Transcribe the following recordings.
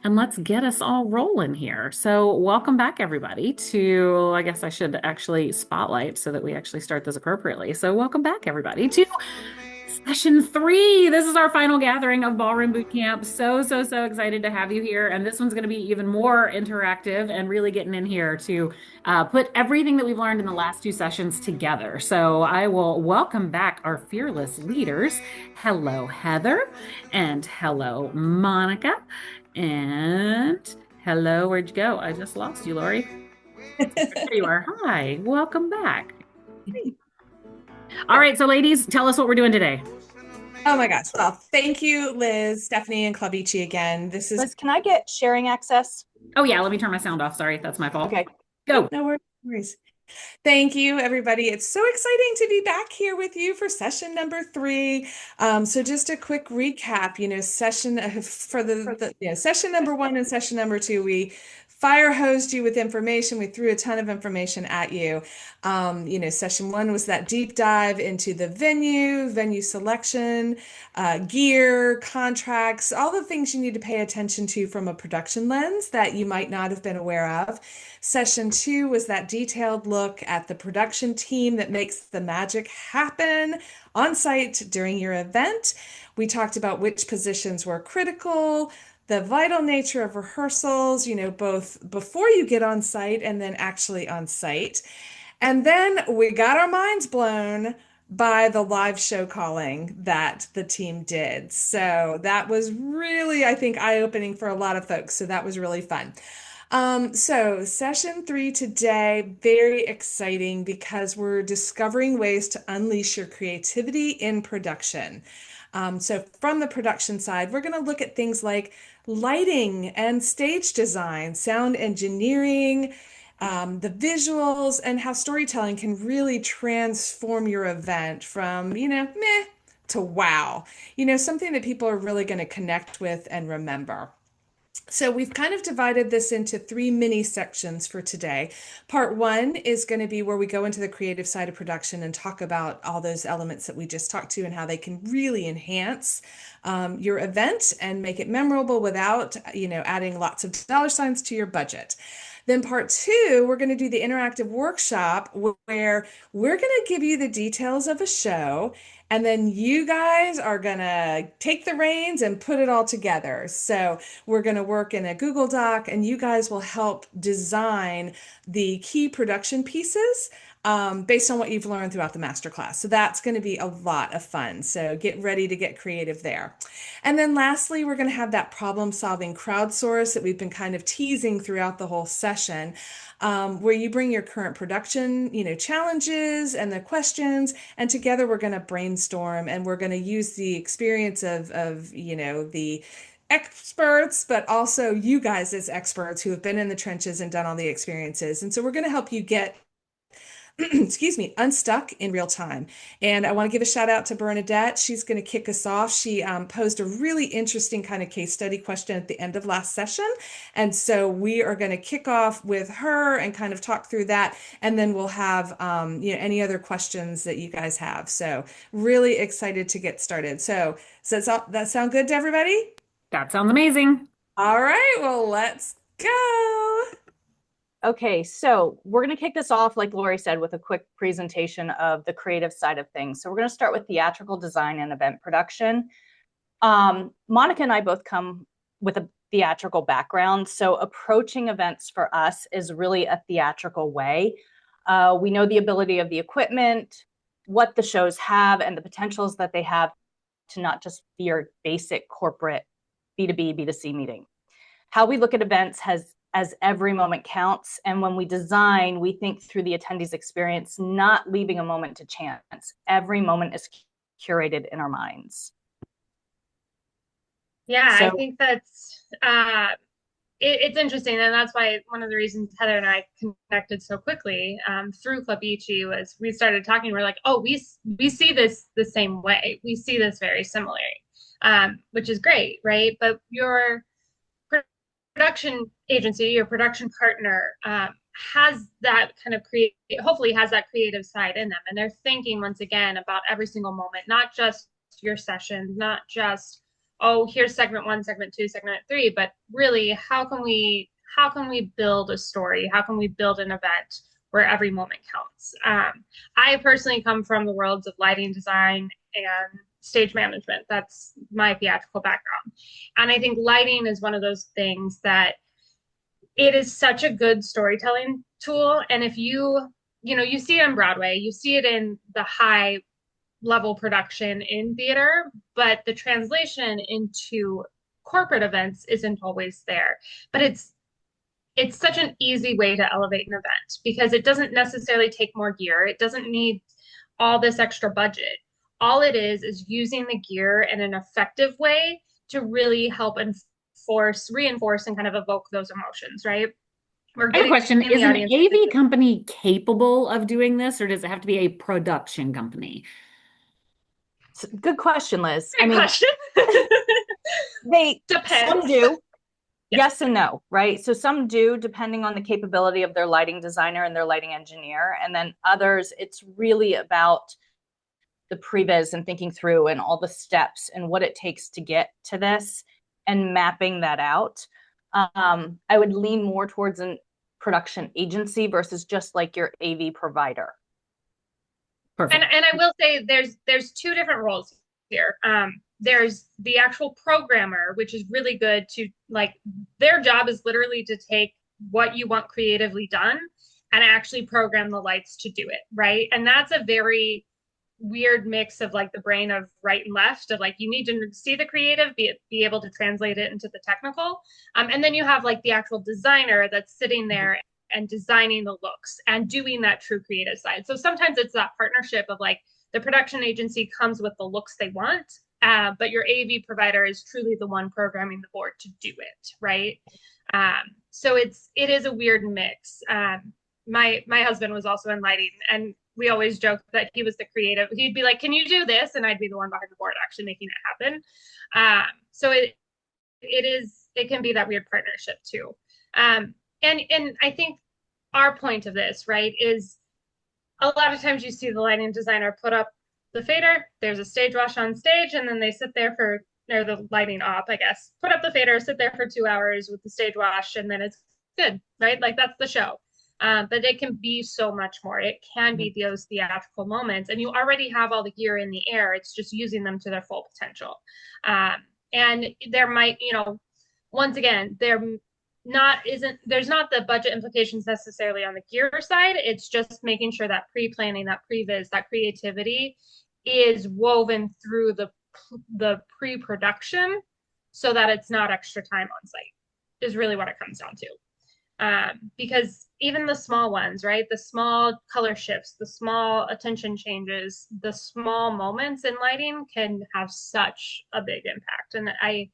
and let's get us all rolling here. So, welcome back, everybody, to I guess I should actually spotlight so that we actually start this appropriately. So, welcome back, everybody, to session three. This is our final gathering of Ballroom Bootcamp. So excited to have you here. And this one's going to be even more interactive and really getting in here to put everything that we've learned in the last two sessions together. So I will welcome back our fearless leaders. Hello, Heather, and hello, Monica, and hello, where'd you go? I just lost you, Lori. There you are. Hi, welcome back. All right, so ladies, tell us what we're doing today. Oh my gosh. Well, thank you, Liz, Stephanie, and Clubici again. This is Liz, can I get sharing access? Oh yeah, let me turn my sound off. Sorry, that's my fault. Okay. Go. no worries. Thank you, everybody. It's so exciting to be back here with you for session number three. So just a quick recap, session for session number one and session number two, we fire hosed you with information. We threw a ton of information at you. Session one was that deep dive into the venue selection, gear, contracts, all the things you need to pay attention to from a production lens that you might not have been aware of. Session two was that detailed look at the production team that makes the magic happen on site during your event. We talked about which positions were critical, the vital nature of rehearsals, both before you get on site and then actually on site. And then we got our minds blown by the live show calling that the team did. So that was really, I think, eye-opening for a lot of folks. So that was really fun. So session three today, very exciting because we're discovering ways to unleash your creativity in production. So from the production side, we're going to look at things like lighting and stage design, sound engineering, the visuals, and how storytelling can really transform your event from, meh to wow, something that people are really going to connect with and remember. So we've kind of divided this into three mini sections for today. Part one is going to be where we go into the creative side of production and talk about all those elements that we just talked to and how they can really enhance your event and make it memorable without, adding lots of dollar signs to your budget. Then part two, we're going to do the interactive workshop where we're going to give you the details of a show, and then you guys are going to take the reins and put it all together. So we're going to work in a Google Doc, and you guys will help design the key production pieces based on what you've learned throughout the masterclass. So that's going to be a lot of fun. So get ready to get creative there. And then lastly, we're going to have that problem-solving crowdsource that we've been kind of teasing throughout the whole session, where you bring your current production, challenges and the questions, and together we're going to brainstorm and we're going to use the experience of the experts, but also you guys as experts who have been in the trenches and done all the experiences. And so we're going to help you get excuse me, unstuck in real time. And I want to give a shout out to Bernadette. She's going to kick us off. She posed a really interesting kind of case study question at the end of last session. And so we are going to kick off with her and kind of talk through that. And then we'll have, any other questions that you guys have. So really excited to get started. So does that sound good to everybody? That sounds amazing. All right, well, let's go. Okay, so we're going to kick this off, like Lori said, with a quick presentation of the creative side of things. So we're going to start with theatrical design and event production. Monica and I both come with a theatrical background, so approaching events for us is really a theatrical way. We know the ability of the equipment, what the shows have, and the potentials that they have to not just be your basic corporate B2B, B2C meeting. How we look at events as every moment counts. And when we design, we think through the attendee's experience, not leaving a moment to chance. Every moment is curated in our minds. Yeah, I think that's it's interesting, and that's why one of the reasons Heather and I connected so quickly through Clubici was we started talking. We're like, oh, we see this the same way. We see this very similarly, which is great, right? But your production agency, your production partner, has that kind of hopefully has that creative side in them, and they're thinking once again about every single moment, not just your sessions, not just oh, here's segment one, segment two, segment three, but really, how can we build a story? How can we build an event where every moment counts? I personally come from the worlds of lighting design and stage management. That's my theatrical background. And I think lighting is one of those things that it is such a good storytelling tool. And if you see it on Broadway, you see it in the high level production in theater, but the translation into corporate events isn't always there. But it's such an easy way to elevate an event because it doesn't necessarily take more gear. It doesn't need all this extra budget. All it is using the gear in an effective way to really help reinforce, and kind of evoke those emotions, right? We're I have a getting question. the Is an audience. AV company capable of doing this, or does it have to be a production company? Good question, Liz. Great question. Some Depends. do. Yeah. Yes and no, right? So some do, depending on the capability of their lighting designer and their lighting engineer. And then others, it's really about the previs and thinking through and all the steps and what it takes to get to this and mapping that out. I would lean more towards a production agency versus just like your AV provider. Perfect. And I will say there's two different roles here. There's the actual programmer, which is really good to like their job is literally to take what you want creatively done and actually program the lights to do it, right? And that's a very weird mix of like the brain of right and left of like you need to see the creative, be able to translate it into the technical. And then you have like the actual designer that's sitting there and designing the looks and doing that true creative side. So sometimes it's that partnership of like the production agency comes with the looks they want, but your AV provider is truly the one programming the board to do it, right? So it is a weird mix. My husband was also in lighting, and we always joke that he was the creative. He'd be like, "Can you do this?" And I'd be the one behind the board actually making it happen. So it can be that weird partnership too. And I think our point of this, right, is a lot of times you see the lighting designer put up the fader, there's a stage wash on stage, and then they sit there or the lighting op, I guess, put up the fader, sit there for 2 hours with the stage wash, and then it's good, right? Like that's the show. But it can be so much more. It can be those theatrical moments, and you already have all the gear in the air. It's just using them to their full potential. And there might, once again, there's not the budget implications necessarily on the gear side. It's just making sure that pre-planning, that previs, that creativity is woven through the pre-production so that it's not extra time on site is really what it comes down to. Because even the small ones, right? The small color shifts, the small attention changes, the small moments in lighting can have such a big impact. And I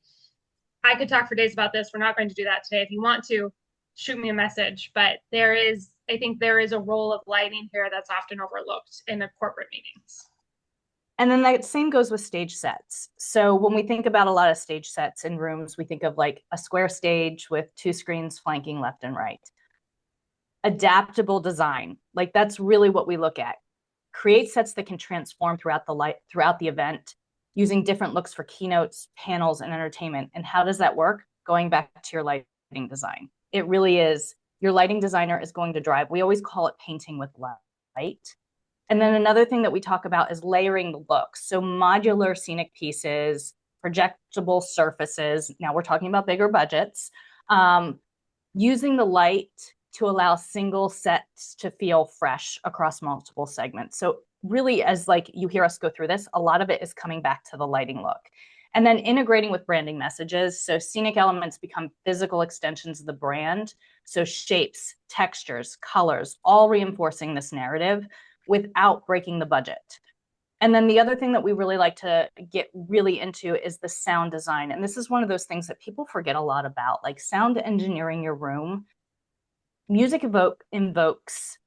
could talk for days about this. We're not going to do that today. If you want to, shoot me a message. But I think there is a role of lighting here that's often overlooked in the corporate meetings. And then that same goes with stage sets. So when we think about a lot of stage sets in rooms, we think of like a square stage with 2 screens flanking left and right. Adaptable design, like that's really what we look at. Create sets that can transform throughout the event using different looks for keynotes, panels, and entertainment. And how does that work? Going back to your lighting design. It really is. Your lighting designer is going to drive. We always call it painting with light. And then another thing that we talk about is layering the looks. So modular scenic pieces, projectable surfaces. Now we're talking about bigger budgets. Using the light to allow single sets to feel fresh across multiple segments. So really, as like you hear us go through this, a lot of it is coming back to the lighting look. And then integrating with branding messages. So scenic elements become physical extensions of the brand. So shapes, textures, colors, all reinforcing this narrative without breaking the budget. And then the other thing that we really like to get really into is the sound design. And this is one of those things that people forget a lot about, like sound engineering your room. Music invokes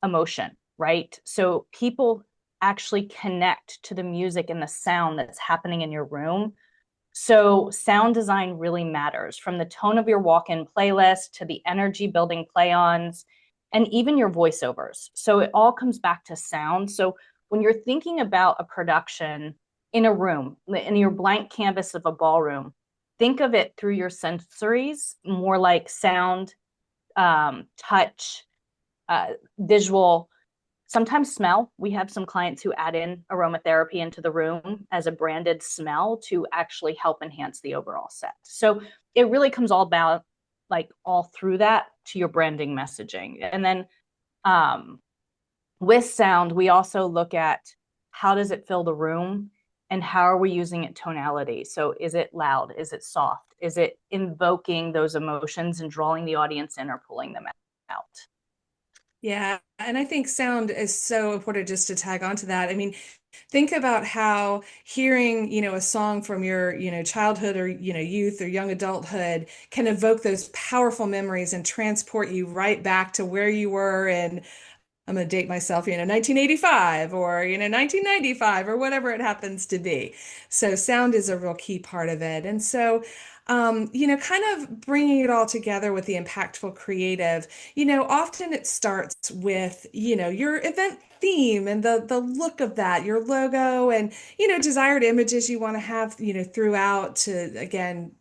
emotion, right? So people actually connect to the music and the sound that's happening in your room. So sound design really matters, from the tone of your walk-in playlist to the energy building play-ons and even your voiceovers. So it all comes back to sound. So when you're thinking about a production in a room, in your blank canvas of a ballroom, think of it through your sensories, more like sound, touch, visual, sometimes smell. We have some clients who add in aromatherapy into the room as a branded smell to actually help enhance the overall set. So it really comes all about like all through that to your branding messaging. And then with sound, we also look at how does it fill the room and how are we using it tonality? So is it loud? Is it soft? Is it invoking those emotions and drawing the audience in or pulling them out? Yeah, and I think sound is so important just to tag onto that. I mean, think about how hearing, a song from your, childhood or, youth or young adulthood can evoke those powerful memories and transport you right back to where you were in, I'm going to date myself, 1985 or, 1995 or whatever it happens to be. So sound is a real key part of it. And so, kind of bringing it all together with the impactful creative, often it starts with, your event theme and the look of that, your logo and, desired images you want to have, throughout to, again,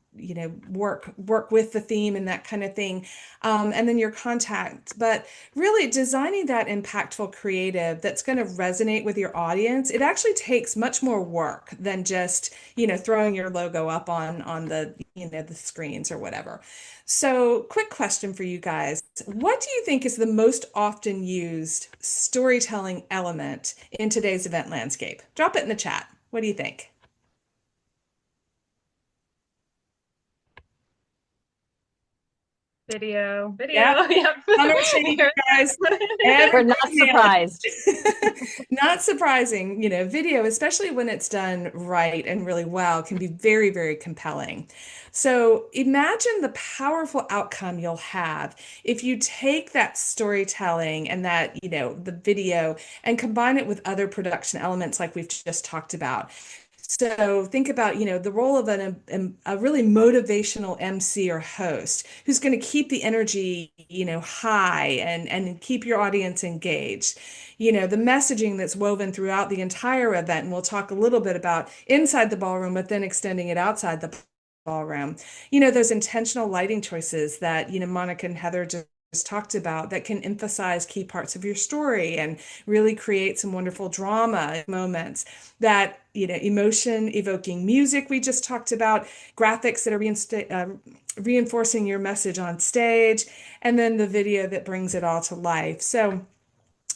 work with the theme and that kind of thing. And then your contact. But really designing that impactful creative that's going to resonate with your audience, it actually takes much more work than just, throwing your logo up on the, the screens or whatever. So, quick question for you guys. What do you think is the most often used storytelling element in today's event landscape? Drop it in the chat. What do you think? Video. Yeah. Yep. Summer shade, guys. We're not surprised. Not surprising. Video, especially when it's done right and really well, can be very, very compelling. So imagine the powerful outcome you'll have if you take that storytelling and that, the video and combine it with other production elements like we've just talked about. So think about, the role of a really motivational MC or host who's going to keep the energy, high and keep your audience engaged. The messaging that's woven throughout the entire event, and we'll talk a little bit about inside the ballroom, but then extending it outside the ballroom. Those intentional lighting choices that, Monica and Heather just talked about that can emphasize key parts of your story and really create some wonderful drama moments. That, emotion evoking music we just talked about, graphics that are reinforcing your message on stage, and then the video that brings it all to life. So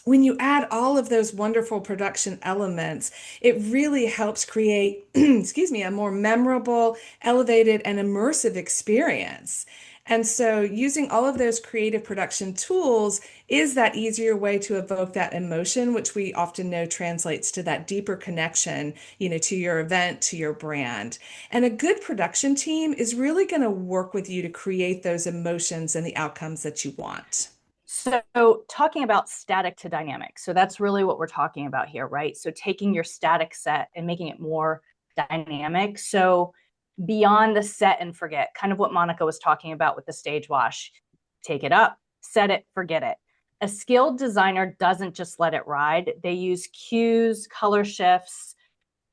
when you add all of those wonderful production elements, it really helps create, excuse me, a more memorable, elevated, and immersive experience. And so using all of those creative production tools is that easier way to evoke that emotion, which we often know translates to that deeper connection, to your event, to your brand. And a good production team is really going to work with you to create those emotions and the outcomes that you want. So talking about static to dynamic. So that's really what we're talking about here, right? So taking your static set and making it more dynamic. So beyond the set and forget, kind of what Monica was talking about with the stage wash. Take it up, set it, forget it. A skilled designer doesn't just let it ride. They use cues, color shifts,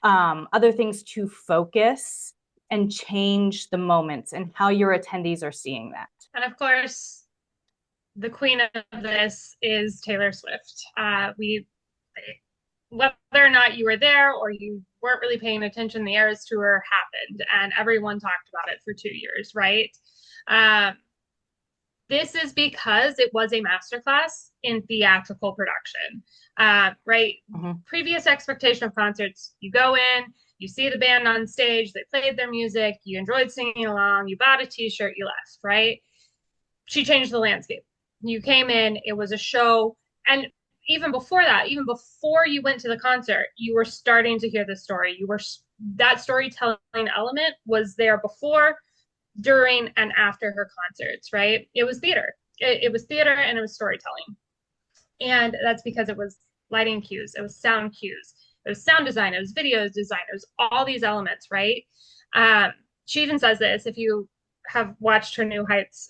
other things to focus and change the moments and how your attendees are seeing that. And of course, the queen of this is Taylor Swift. Whether or not you were there or you weren't really paying attention, the Eras Tour happened and everyone talked about it for 2 years, right? This is because it was a masterclass in theatrical production, right? Mm-hmm. Previous expectation of concerts, you go in, you see the band on stage, they played their music, you enjoyed singing along, you bought a t-shirt, you left, right? She changed the landscape. You came in, it was a show. And even before that, even before you went to the concert, you were starting to hear the story. That storytelling element was there before, during, and after her concerts, right? It was theater. It was theater and it was storytelling. And that's because it was lighting cues, it was sound cues, it was sound design, it was video design, it was all these elements, right? She even says this, if you have watched her New Heights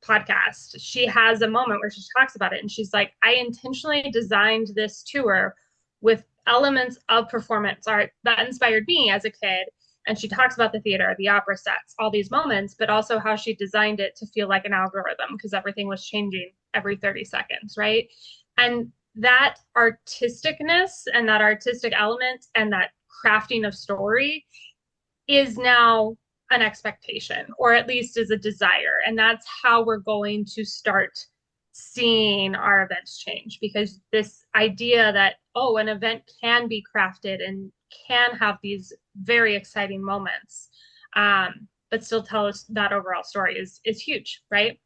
podcast, she has a moment where she talks about it and she's like, I intentionally designed this tour with elements of performance art that inspired me as a kid. And she talks about the theater, the opera sets, all these moments, but also how she designed it to feel like an algorithm because everything was changing every 30 seconds, right? And that artisticness and that artistic element and that crafting of story is now an expectation, or at least is a desire. And that's how we're going to start seeing our events change, because this idea that, oh, an event can be crafted and can have these very exciting moments, but still tell us that overall story is huge, right?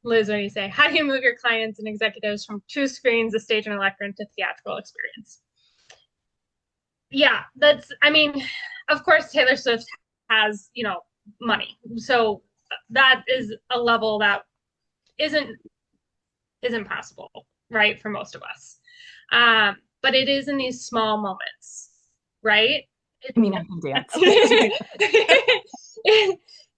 Liz, when you say, how do you move your clients and executives from two screens, a stage and a lectern, to theatrical experience? Yeah, I mean, of course, Taylor Swift has, money. So that is a level that isn't possible, right, for most of us. But it is in these small moments, right? I mean, I can dance.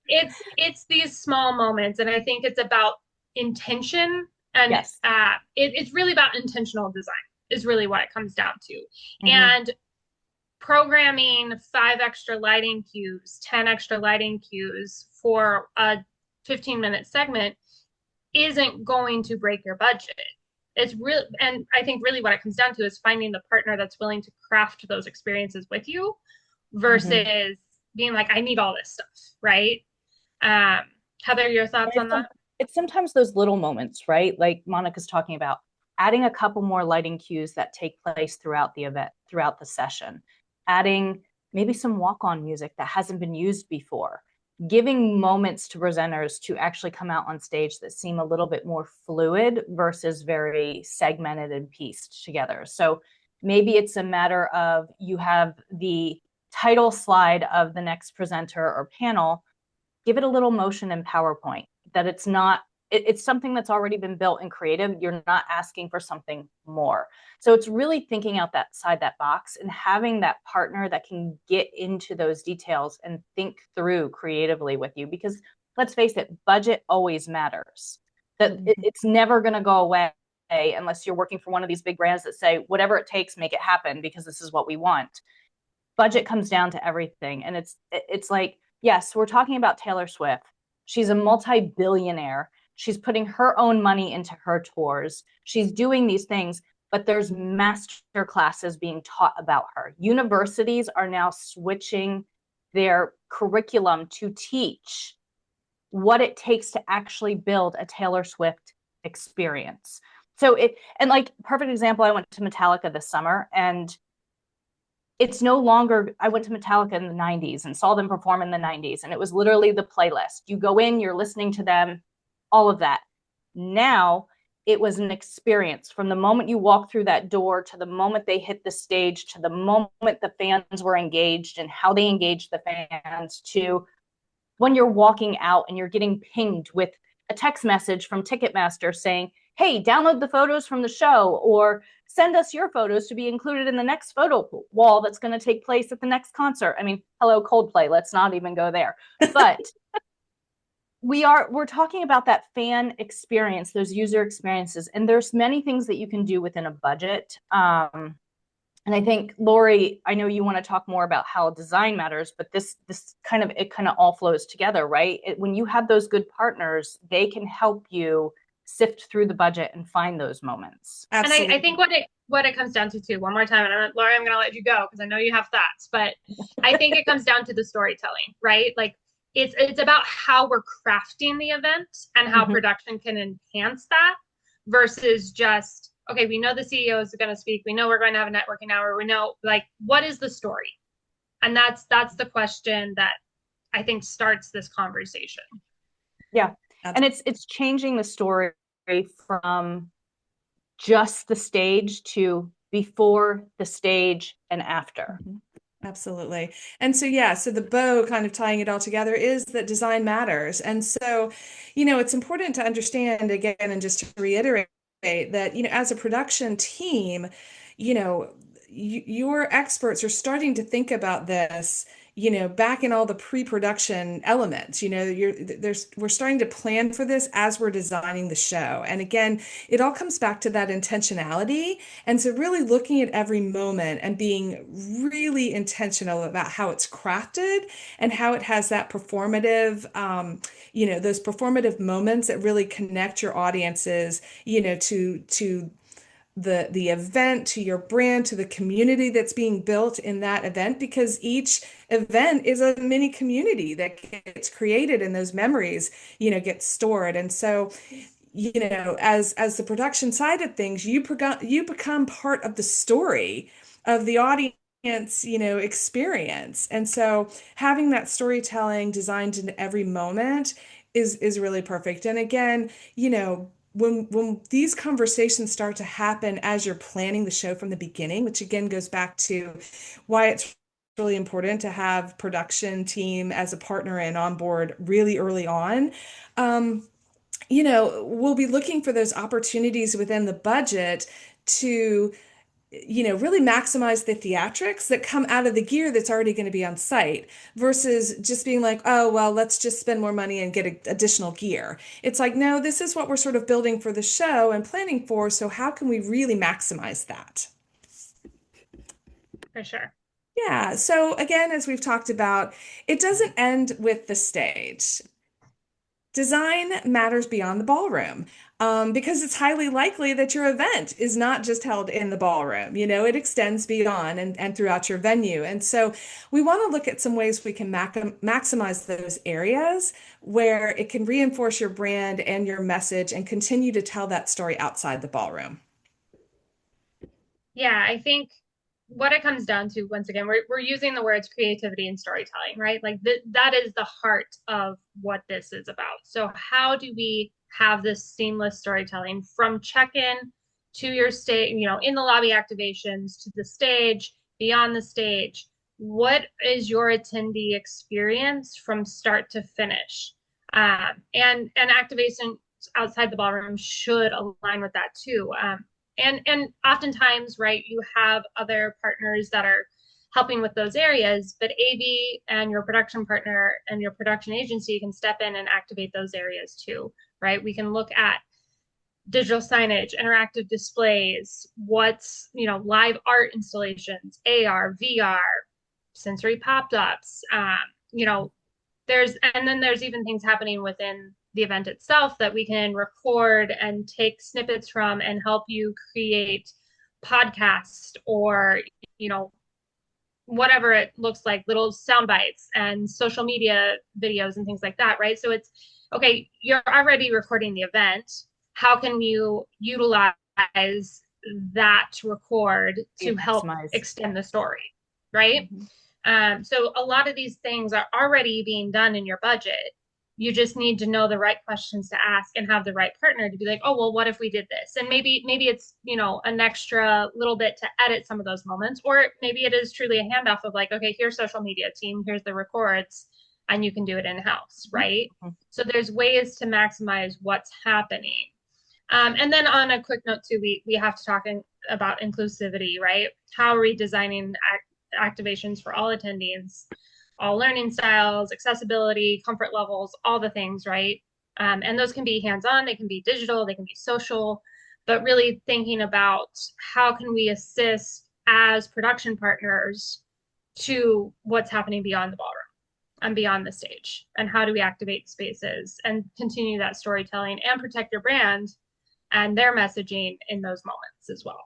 It's these small moments, and I think it's about intention, and yes. It's really about intentional design is really what it comes down to. And programming 5 extra lighting cues, 10 extra lighting cues for a 15-minute segment isn't going to break your budget. It's real, and I think really what it comes down to is finding the partner that's willing to craft those experiences with you versus being like, I need all this stuff, right? Heather, your thoughts on that? It's sometimes those little moments, right? Like Monica's talking about, adding a couple more lighting cues that take place throughout the event, throughout the session, adding maybe some walk-on music that hasn't been used before, giving moments to presenters to actually come out on stage that seem a little bit more fluid versus very segmented and pieced together. So maybe it's a matter of, you have the title slide of the next presenter or panel, give it a little motion in PowerPoint, that it's something that's already been built and creative. You're not asking for something more. So it's really thinking outside that box and having that partner that can get into those details and think through creatively with you, because let's face it, budget always matters. That it's never going to go away unless you're working for one of these big brands that say, whatever it takes, make it happen because this is what we want. Budget comes down to everything. And it's like, yes, we're talking about Taylor Swift. She's a multi-billionaire. She's putting her own money into her tours. She's doing these things, but there's master classes being taught about her. Universities are now switching their curriculum to teach what it takes to actually build a Taylor Swift experience. So and like, perfect example, I went to Metallica this summer, and it's no longer, I went to Metallica in the 90s and saw them perform in the 90s, and it was literally the playlist. You go in, you're listening to them, all of that. Now it was an experience from the moment you walk through that door to the moment they hit the stage, to the moment the fans were engaged and how they engaged the fans, to when you're walking out and you're getting pinged with a text message from Ticketmaster saying, hey, download the photos from the show, or send us your photos to be included in the next photo wall that's going to take place at the next concert. I mean, hello, Coldplay, let's not even go there. But we're talking about that fan experience, those user experiences, and there's many things that you can do within a budget. And I think, Lori, I know you want to talk more about how design matters, but this kind of all flows together, right? When you have those good partners, they can help you sift through the budget and find those moments. Absolutely. And I think what it comes down to too, one more time, and Lori, I'm going to let you go because I know you have thoughts, but I think it comes down to the storytelling, right? Like it's about how we're crafting the event and how production can enhance that versus just, okay, we know the CEO is going to speak. We know we're going to have a networking hour. We know, like, what is the story? And that's the question that I think starts this conversation. Yeah. And it's changing the story from just the stage to before the stage and after. Absolutely. And so, yeah, so the bow kind of tying it all together is that design matters. And so, it's important to understand again, and just to reiterate that, as a production team, your experts are starting to think about this, back in all the pre-production elements. We're starting to plan for this as we're designing the show. And again, it all comes back to that intentionality. And so really looking at every moment and being really intentional about how it's crafted and how it has that performative, those performative moments that really connect your audiences, to the event, to your brand, to the community that's being built in that event, because each event is a mini community that gets created and those memories, get stored. And so, as the production side of things, you become part of the story of the audience, experience. And so having that storytelling designed in every moment is really perfect. And again, when these conversations start to happen as you're planning the show from the beginning, which again goes back to why it's really important to have production team as a partner and on board really early on. We'll be looking for those opportunities within the budget to really maximize the theatrics that come out of the gear that's already going to be on site versus just being like, oh, well, let's just spend more money and get additional gear. It's like, no, this is what we're sort of building for the show and planning for. So how can we really maximize that? For sure. Yeah. So again, as we've talked about, it doesn't end with the stage. Design matters beyond the ballroom, because it's highly likely that your event is not just held in the ballroom. It extends beyond and throughout your venue. And so we want to look at some ways we can maximize those areas where it can reinforce your brand and your message and continue to tell that story outside the ballroom. Yeah, I think what it comes down to, once again, we're using the words creativity and storytelling, right? Like that is the heart of what this is about. So how do we have this seamless storytelling from check-in to your stage, in the lobby activations, to the stage, beyond the stage? What is your attendee experience from start to finish? And activation outside the ballroom should align with that too. And oftentimes, right, you have other partners that are helping with those areas, but AV and your production partner and your production agency can step in and activate those areas too, right? We can look at digital signage, interactive displays, what's, live art installations, AR, VR, sensory pop-ups, and then there's even things happening within the event itself that we can record and take snippets from and help you create podcast or, whatever it looks like, little sound bites and social media videos and things like that, right? So it's, okay, you're already recording the event. How can you utilize that to record to help extend the story, right? Mm-hmm. So a lot of these things are already being done in your budget. You just need to know the right questions to ask and have the right partner to be like, oh, well, what if we did this? And maybe it's, an extra little bit to edit some of those moments, or maybe it is truly a handoff of like, okay, here's social media team, here's the records, and you can do it in-house, right? Mm-hmm. So there's ways to maximize what's happening. And then on a quick note too, we have to talk about inclusivity, right? How are we designing activations for all attendees? All learning styles, accessibility, comfort levels, all the things, right? And those can be hands-on, they can be digital, they can be social, but really thinking about how can we assist as production partners to what's happening beyond the ballroom and beyond the stage, and how do we activate spaces and continue that storytelling and protect your brand and their messaging in those moments as well.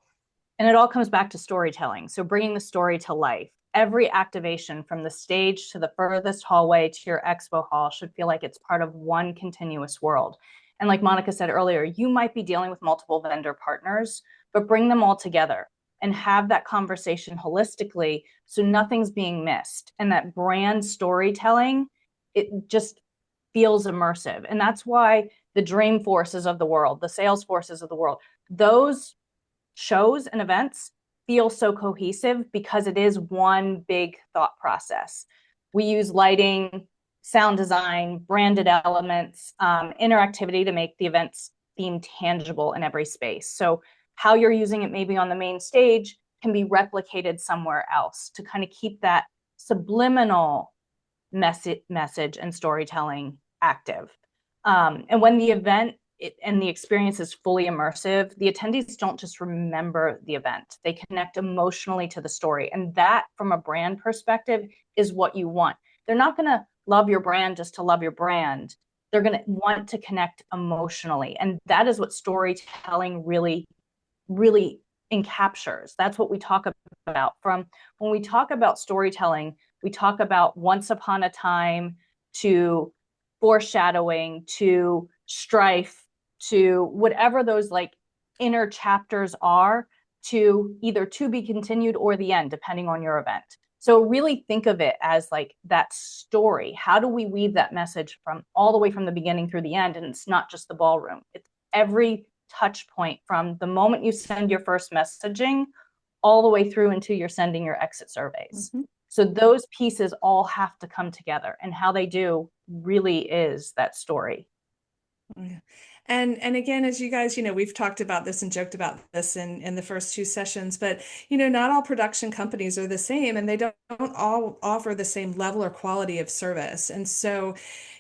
And it all comes back to storytelling. So bringing the story to life. Every activation from the stage to the furthest hallway to your expo hall should feel like it's part of one continuous world. And like Monica said earlier, you might be dealing with multiple vendor partners, but bring them all together and have that conversation holistically so nothing's being missed. And that brand storytelling, it just feels immersive. And that's why the Dreamforces of the world, the Salesforces of the world, those shows and events feel so cohesive because it is one big thought process. We use lighting, sound design, branded elements, interactivity to make the events seem tangible in every space. So how you're using it maybe on the main stage can be replicated somewhere else to kind of keep that subliminal message and storytelling active. And when the event and the experience is fully immersive, the attendees don't just remember the event, they connect emotionally to the story. And that, from a brand perspective, is what you want. They're not going to love your brand just to love your brand. They're going to want to connect emotionally. And that is what storytelling really, really encaptures. That's what we talk about. From when we talk about storytelling, we talk about once upon a time, to foreshadowing, to strife, to whatever those like inner chapters are, to either to be continued or the end, depending on your event. So really think of it as like that story. How do we weave that message from all the way from the beginning through the end? And it's not just the ballroom. It's every touch point from the moment you send your first messaging all the way through until you're sending your exit surveys. Mm-hmm. So those pieces all have to come together, and how they do really is that story. Yeah. And again, as you guys, we've talked about this and joked about this in the first two sessions, but not all production companies are the same, and they don't all offer the same level or quality of service. And so,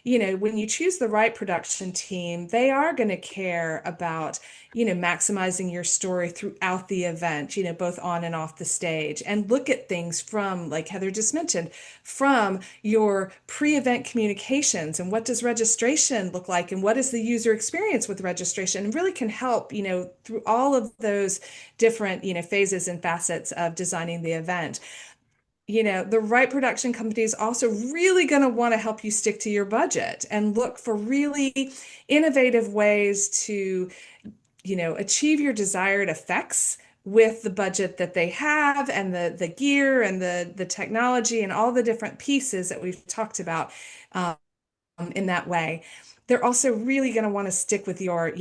when you choose the right production team, they are going to care about, maximizing your story throughout the event, both on and off the stage, and look at things from, like Heather just mentioned, from your pre-event communications, and what does registration look like, and what is the user experience with registration, and really can help, through all of those different, phases and facets of designing the event. The right production company is also really going to want to help you stick to your budget and look for really innovative ways to, achieve your desired effects with the budget that they have, and the gear and the technology and all the different pieces that we've talked about in that way. They're also really going to want to stick with your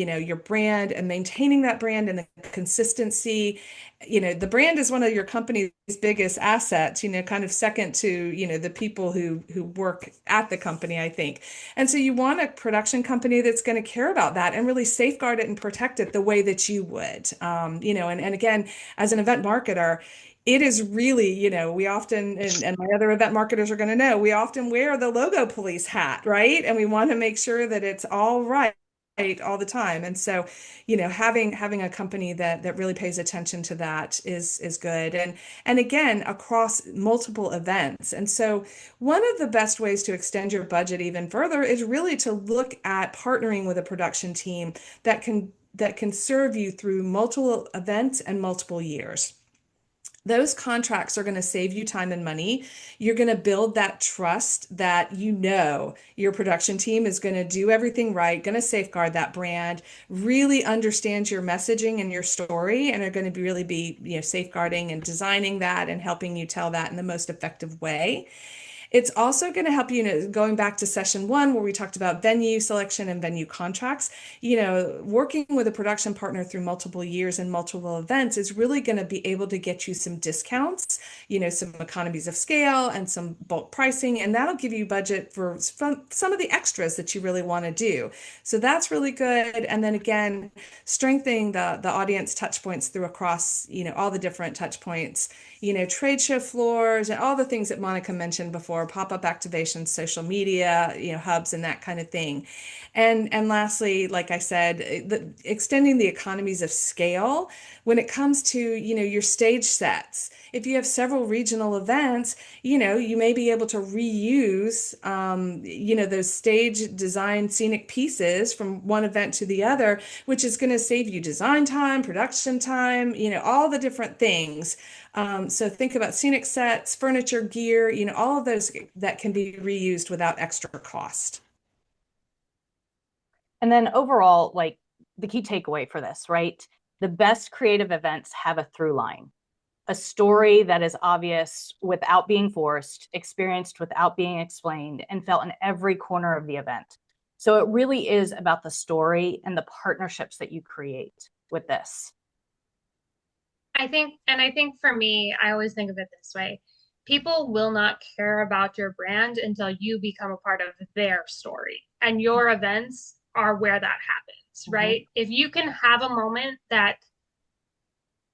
brand and maintaining that brand and the consistency. The brand is one of your company's biggest assets, kind of second to, the people who work at the company, I think. And so you want a production company that's going to care about that and really safeguard it and protect it the way that you would. And again, as an event marketer, it is really, we often, and my other event marketers are going to know, we often wear the logo police hat, right? And we want to make sure that it's all right all the time. And so, having a company that really pays attention to that is good. And again, across multiple events. And so one of the best ways to extend your budget even further is really to look at partnering with a production team that can serve you through multiple events and multiple years. Those contracts are going to save you time and money. You're going to build that trust that your production team is going to do everything right, going to safeguard that brand, really understand your messaging and your story, and are going to really be safeguarding and designing that and helping you tell that in the most effective way. It's also going to help you, going back to session 1, where we talked about venue selection and venue contracts, working with a production partner through multiple years and multiple events is really going to be able to get you some discounts, some economies of scale and some bulk pricing, and that'll give you budget for some of the extras that you really want to do. So that's really good. And then again, strengthening the audience touch points through across, all the different touch points, trade show floors and all the things that Monica mentioned before, pop-up activations, social media, hubs and that kind of thing. And lastly, like I said, extending the economies of scale when it comes to, your stage sets. If you have several regional events, you may be able to reuse, those stage design scenic pieces from one event to the other, which is going to save you design time, production time, all the different things. So think about scenic sets, furniture, gear, all of those that can be reused without extra cost. And then overall, like the key takeaway for this, right? The best creative events have a through line, a story that is obvious without being forced, experienced without being explained, and felt in every corner of the event. So it really is about the story and the partnerships that you create with this. I think for me, I always think of it this way. People will not care about your brand until you become a part of their story, and your events are where that happens, right? If you can have a moment that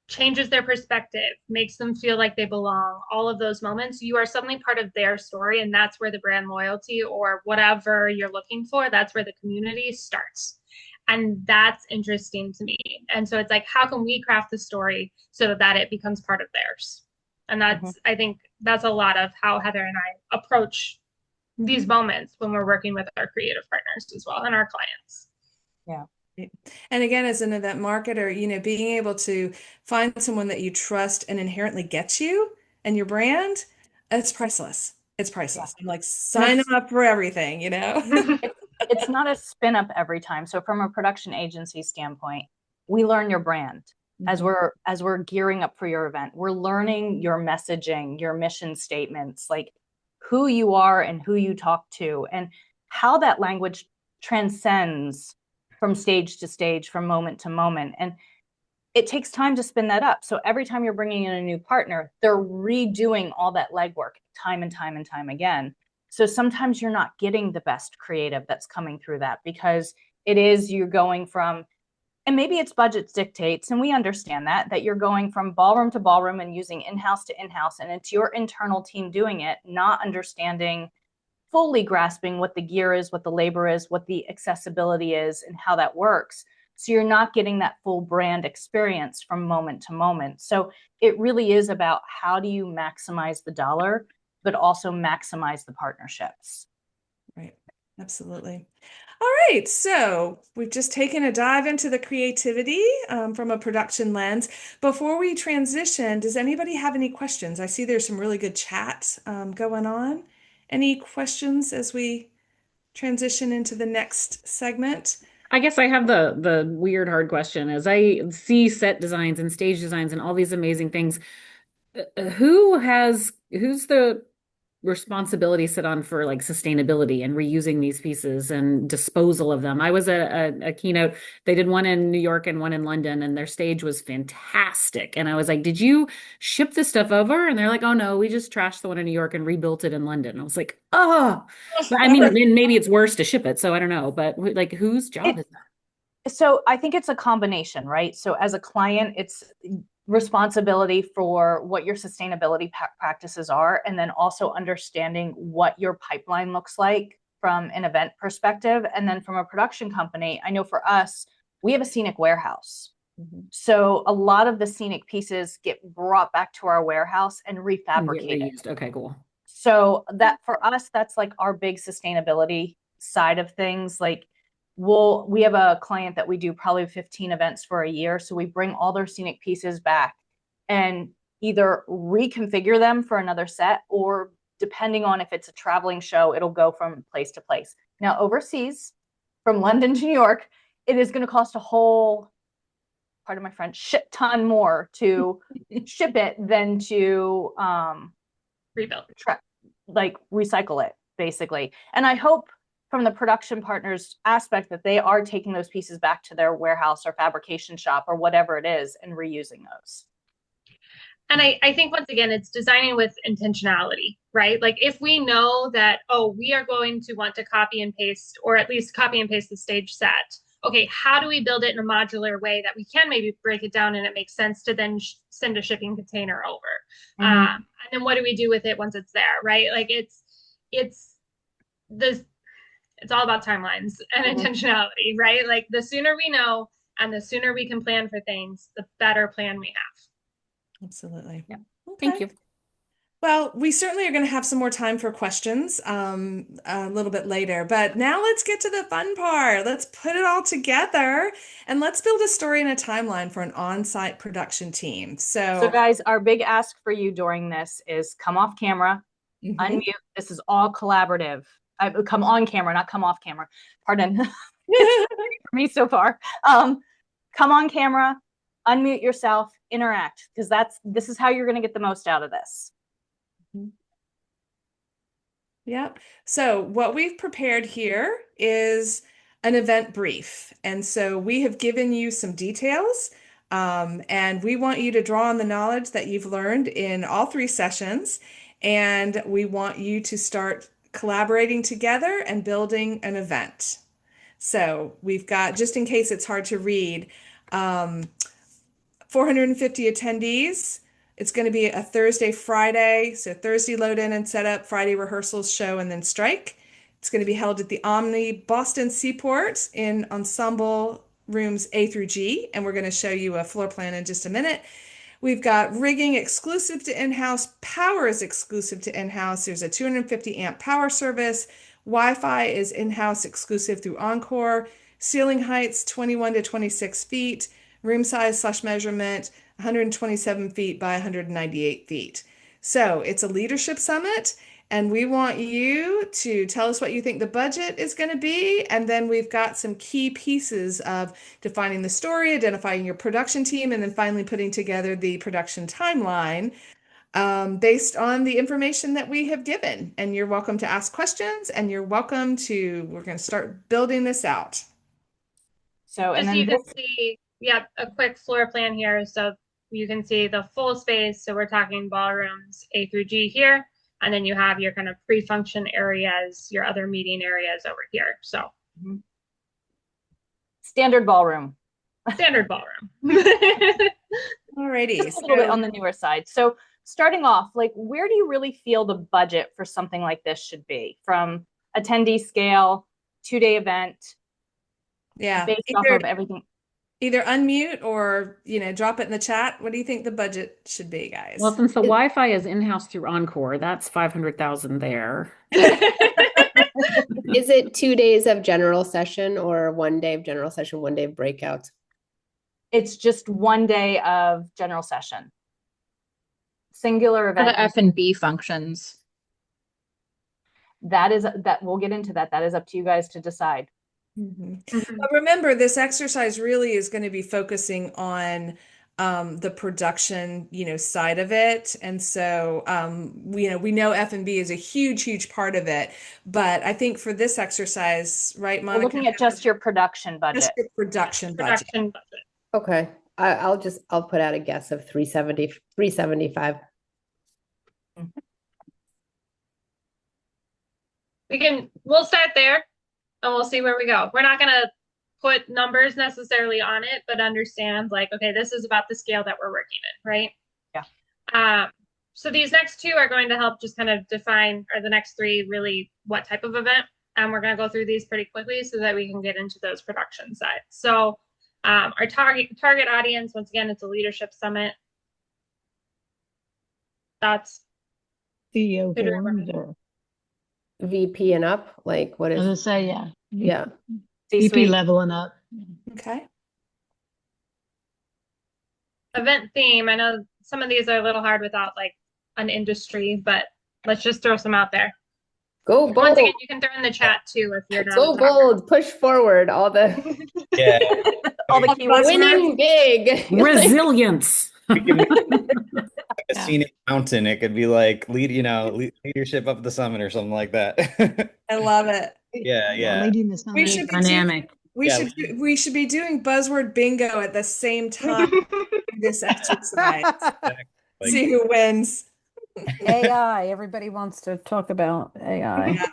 changes their perspective, makes them feel like they belong, all of those moments, you are suddenly part of their story. And that's where the brand loyalty or whatever you're looking for, that's where the community starts. And that's interesting to me. And so it's like, how can we craft the story so that it becomes part of theirs? And Mhm. I think that's a lot of how Heather and I approach these moments when we're working with our creative partners as well and our clients. Yeah. And again, as an event marketer, being able to find someone that you trust and inherently gets you and your brand, it's priceless. It's Yeah. priceless. I'm like, And sign them up for everything, it's not a spin up every time. So from a production agency standpoint, we learn your brand as we're gearing up for your event. We're learning your messaging, your mission statements, like who you are and who you talk to, and how that language transcends from stage to stage, from moment to moment. And it takes time to spin that up. So every time you're bringing in a new partner, they're redoing all that legwork time and time and time again. So sometimes you're not getting the best creative that's coming through that, because it is, you're going from, and maybe it's budget dictates, and we understand that you're going from ballroom to ballroom and using in-house to in-house, and it's your internal team doing it, not understanding, fully grasping what the gear is, what the labor is, what the accessibility is, and how that works. So you're not getting that full brand experience from moment to moment. So it really is about, how do you maximize the dollar, but also maximize the partnerships? Right. Absolutely. All right. So we've just taken a dive into the creativity from a production lens. Before we transition, does anybody have any questions? I see there's some really good chat going on. Any questions as we transition into the next segment? I guess I have the weird hard question. As I see set designs and stage designs and all these amazing things, who's the responsibility sit on for like sustainability and reusing these pieces and disposal of them? I was at a keynote. They did one in New York and one in London, and their stage was fantastic. And I was like, "Did you ship this stuff over?" And they're like, "Oh no, we just trashed the one in New York and rebuilt it in London." I was like, "Oh." But I All mean, right. then maybe it's worse to ship it, so I don't know. But like, whose job It, is that? so I think it's a combination, right? So as a client, it's responsibility for what your sustainability practices are, and then also understanding what your pipeline looks like from an event perspective. And then from a production company, I know for us, we have a scenic warehouse. So a lot of the scenic pieces get brought back to our warehouse and And get refabricated. reused. Okay, cool. So that, for us, that's like our big sustainability side of things. Like, we have a client that we do probably 15 events for a year. So we bring all their scenic pieces back and either reconfigure them for another set, or depending on if it's a traveling show, it'll go from place to place. Now, overseas, from London to New York, it is going to cost a whole, pardon my French, shit ton more to ship it than to Rebuild. like recycle it, basically. And I hope from the production partners aspect that they are taking those pieces back to their warehouse or fabrication shop or whatever it is and reusing those. And I think once again, it's designing with intentionality, right? Like if we know that, oh, we are going to want to copy and paste, or at least copy and paste the stage set. Okay, how do we build it in a modular way that we can maybe break it down and it makes sense to then send a shipping container over? And then what do we do with it once it's there, right? Like it's this, it's all about timelines and intentionality, right? Like the sooner we know and the sooner we can plan for things, the better plan we have. Absolutely. Yeah. Okay. Thank you. Well, we certainly are going to have some more time for questions a little bit later, but now let's get to the fun part. Let's put it all together and let's build a story and a timeline for an on-site production team. So guys, our big ask for you during this is come off camera, unmute. This is all collaborative. Come on camera, not come off camera. Pardon. For me so far. Come on camera, unmute yourself, interact, because this is how you're going to get the most out of this. Yeah. So what we've prepared here is an event brief. And so we have given you some details, and we want you to draw on the knowledge that you've learned in all three sessions. And we want you to start collaborating together and building an event. So we've got, just in case it's hard to read, 450 attendees. It's going to be a Thursday, Friday. So Thursday load in and set up, Friday rehearsals, show, and then strike. It's going to be held at the Omni Boston Seaport in ensemble rooms A through G. And we're going to show you a floor plan in just a minute. We've got rigging exclusive to in-house. Power is exclusive to in-house. There's a 250 amp power service. Wi-Fi is in-house exclusive through Encore. Ceiling heights 21 to 26 feet. Room size / measurement 127 feet by 198 feet. So it's a leadership summit, and we want you to tell us what you think the budget is going to be. And then we've got some key pieces of defining the story, identifying your production team, and then finally putting together the production timeline based on the information that we have given. And you're welcome to ask questions, and we're going to start building this out. So, and Just so then you can this, see, yeah, a quick floor plan here. So you can see the full space. So we're talking ballrooms A through G here. And then you have your kind of pre-function areas, your other meeting areas over here. So standard ballroom. standard ballroom. Alrighty. Just a little bit on the newer side. So starting off, like, where do you really feel the budget for something like this should be, from attendee scale, 2-day event, Yeah, based off of everything? either unmute or, drop it in the chat. What do you think the budget should be, guys? Well, since the Wi-Fi is in-house through Encore, that's 500,000 there. Is it 2 days of general session or 1 day of general session, 1 day of breakouts? It's just 1 day of general session. Singular For event. the F&B functions. That we'll get into that. That is up to you guys to decide. But remember, this exercise really is going to be focusing on the production, side of it. And so, we know F&B is a huge, huge part of it. But I think for this exercise, right, Monica? We're looking at just your production budget. Just your production budget. Production budget. Okay. I'll put out a guess of 375. We'll start there and we'll see where we go. We're not going to put numbers necessarily on it, but understand, like, okay, this is about the scale that we're working in, right? Yeah. So these next two are going to help just kind of define, or the next three really, what type of event. And we're going to go through these pretty quickly so that we can get into those production sides. So our target audience, once again, it's a leadership summit. That's CEO forms or VP and up, like what I was is? gonna say, yeah. Yeah. VP C-suite. level and up. Okay. event theme. I know some of these are a little hard without like an industry, but let's just throw some out there. Go Once bold. again, you can throw in the chat too if you're not. Go bold. Push forward. All the Yeah. All the keywords. winning big. Resilience. We can make like a scenic mountain. It could be like leadership up the summit or something like that. I love it. Yeah. Leading the summit. We should be Dynamic. we should be doing buzzword bingo at the same time in this exercise. Like, See who wins. AI. Everybody wants to talk about AI.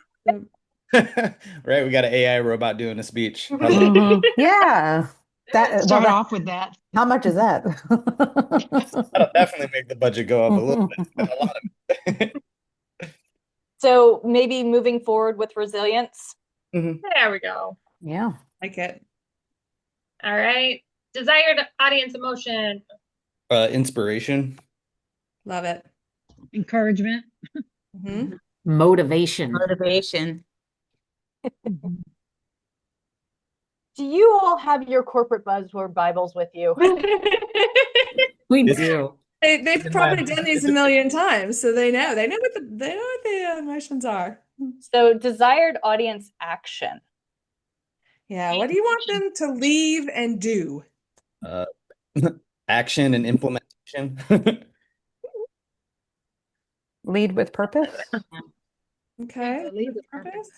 right, we got an AI robot doing a speech. Mhm. Yeah. Start off with that. How much is that? That'll definitely make the budget go up a little bit. A lot of it. So maybe moving forward with resilience. There we go. Yeah. Like it. All right. Desired audience emotion. Inspiration. Love it. Encouragement. Mhm. Motivation. Motivation. Do you all have your corporate buzzword Bibles with you? We do. They've probably done these a million times, so they know what the emotions are. So desired audience action. Yeah, what do you want them to leave and do? Action and implementation. Lead with purpose. Okay. Lead with Purpose?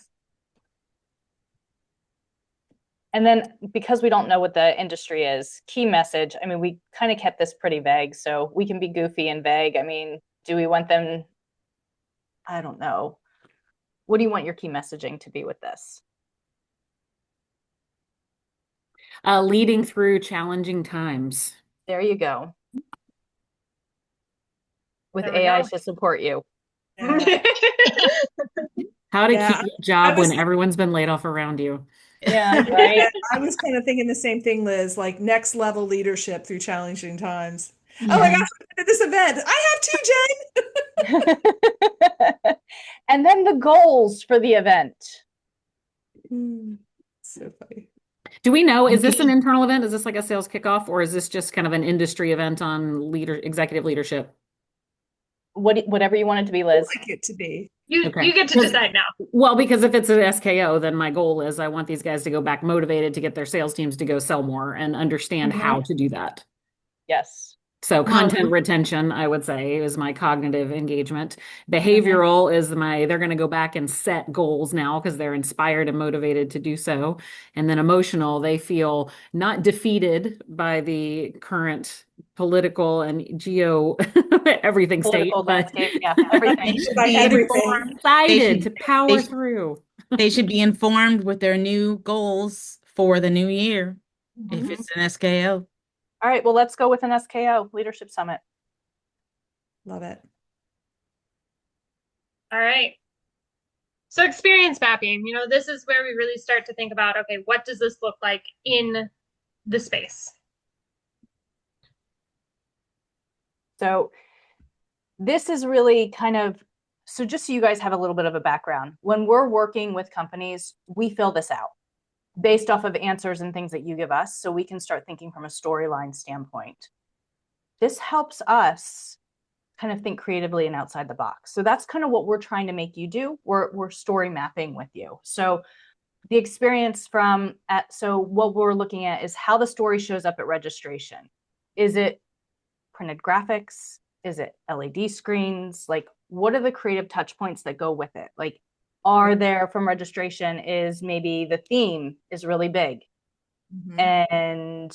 And then because we don't know what the industry is, key message. I mean, we kind of kept this pretty vague, so we can be goofy and vague. I mean, do we want them? I don't know. What do you want your key messaging to be with this? Leading through challenging times. There you go. With There we AI go. to support you. Yeah. How to Yeah, keep your job was- when everyone's been laid off around you. Yeah, right. I was kind of thinking the same thing, Liz, like next level leadership through challenging times. Oh my gosh, at this event. I have two, Jen. And then the goals for the event. So funny. Do we know, is this an internal event? Is this like a sales kickoff, or is this just kind of an industry event on executive leadership? Whatever you want it to be, Liz. I like it to be. You get to decide now. Well, because if it's an SKO, then my goal is I want these guys to go back motivated to get their sales teams to go sell more and understand how to do that. Yes. So content retention, I would say, is my cognitive engagement. Behavioral is they're going to go back and set goals now because they're inspired and motivated to do so. And then emotional, they feel not defeated by the current political and geo everything Political state, but landscape, yeah, everything. excited to power through. They should be informed with their new goals for the new year if it's an SKO. All right, well, let's go with an SKO, Leadership Summit. Love it. All right. So experience mapping, this is where we really start to think about, okay, what does this look like in the space? So this is really so just so you guys have a little bit of a background, when we're working with companies, we fill this out based off of answers and things that you give us, so we can start thinking from a storyline standpoint. This helps us kind of think creatively and outside the box. So that's kind of what we're trying to make you do. We're story mapping with you. So the experience so what we're looking at is how the story shows up at registration. Is it printed graphics? Is it LED screens? Like, what are the creative touch points that go with it? Like, are there from registration is maybe the theme is really big and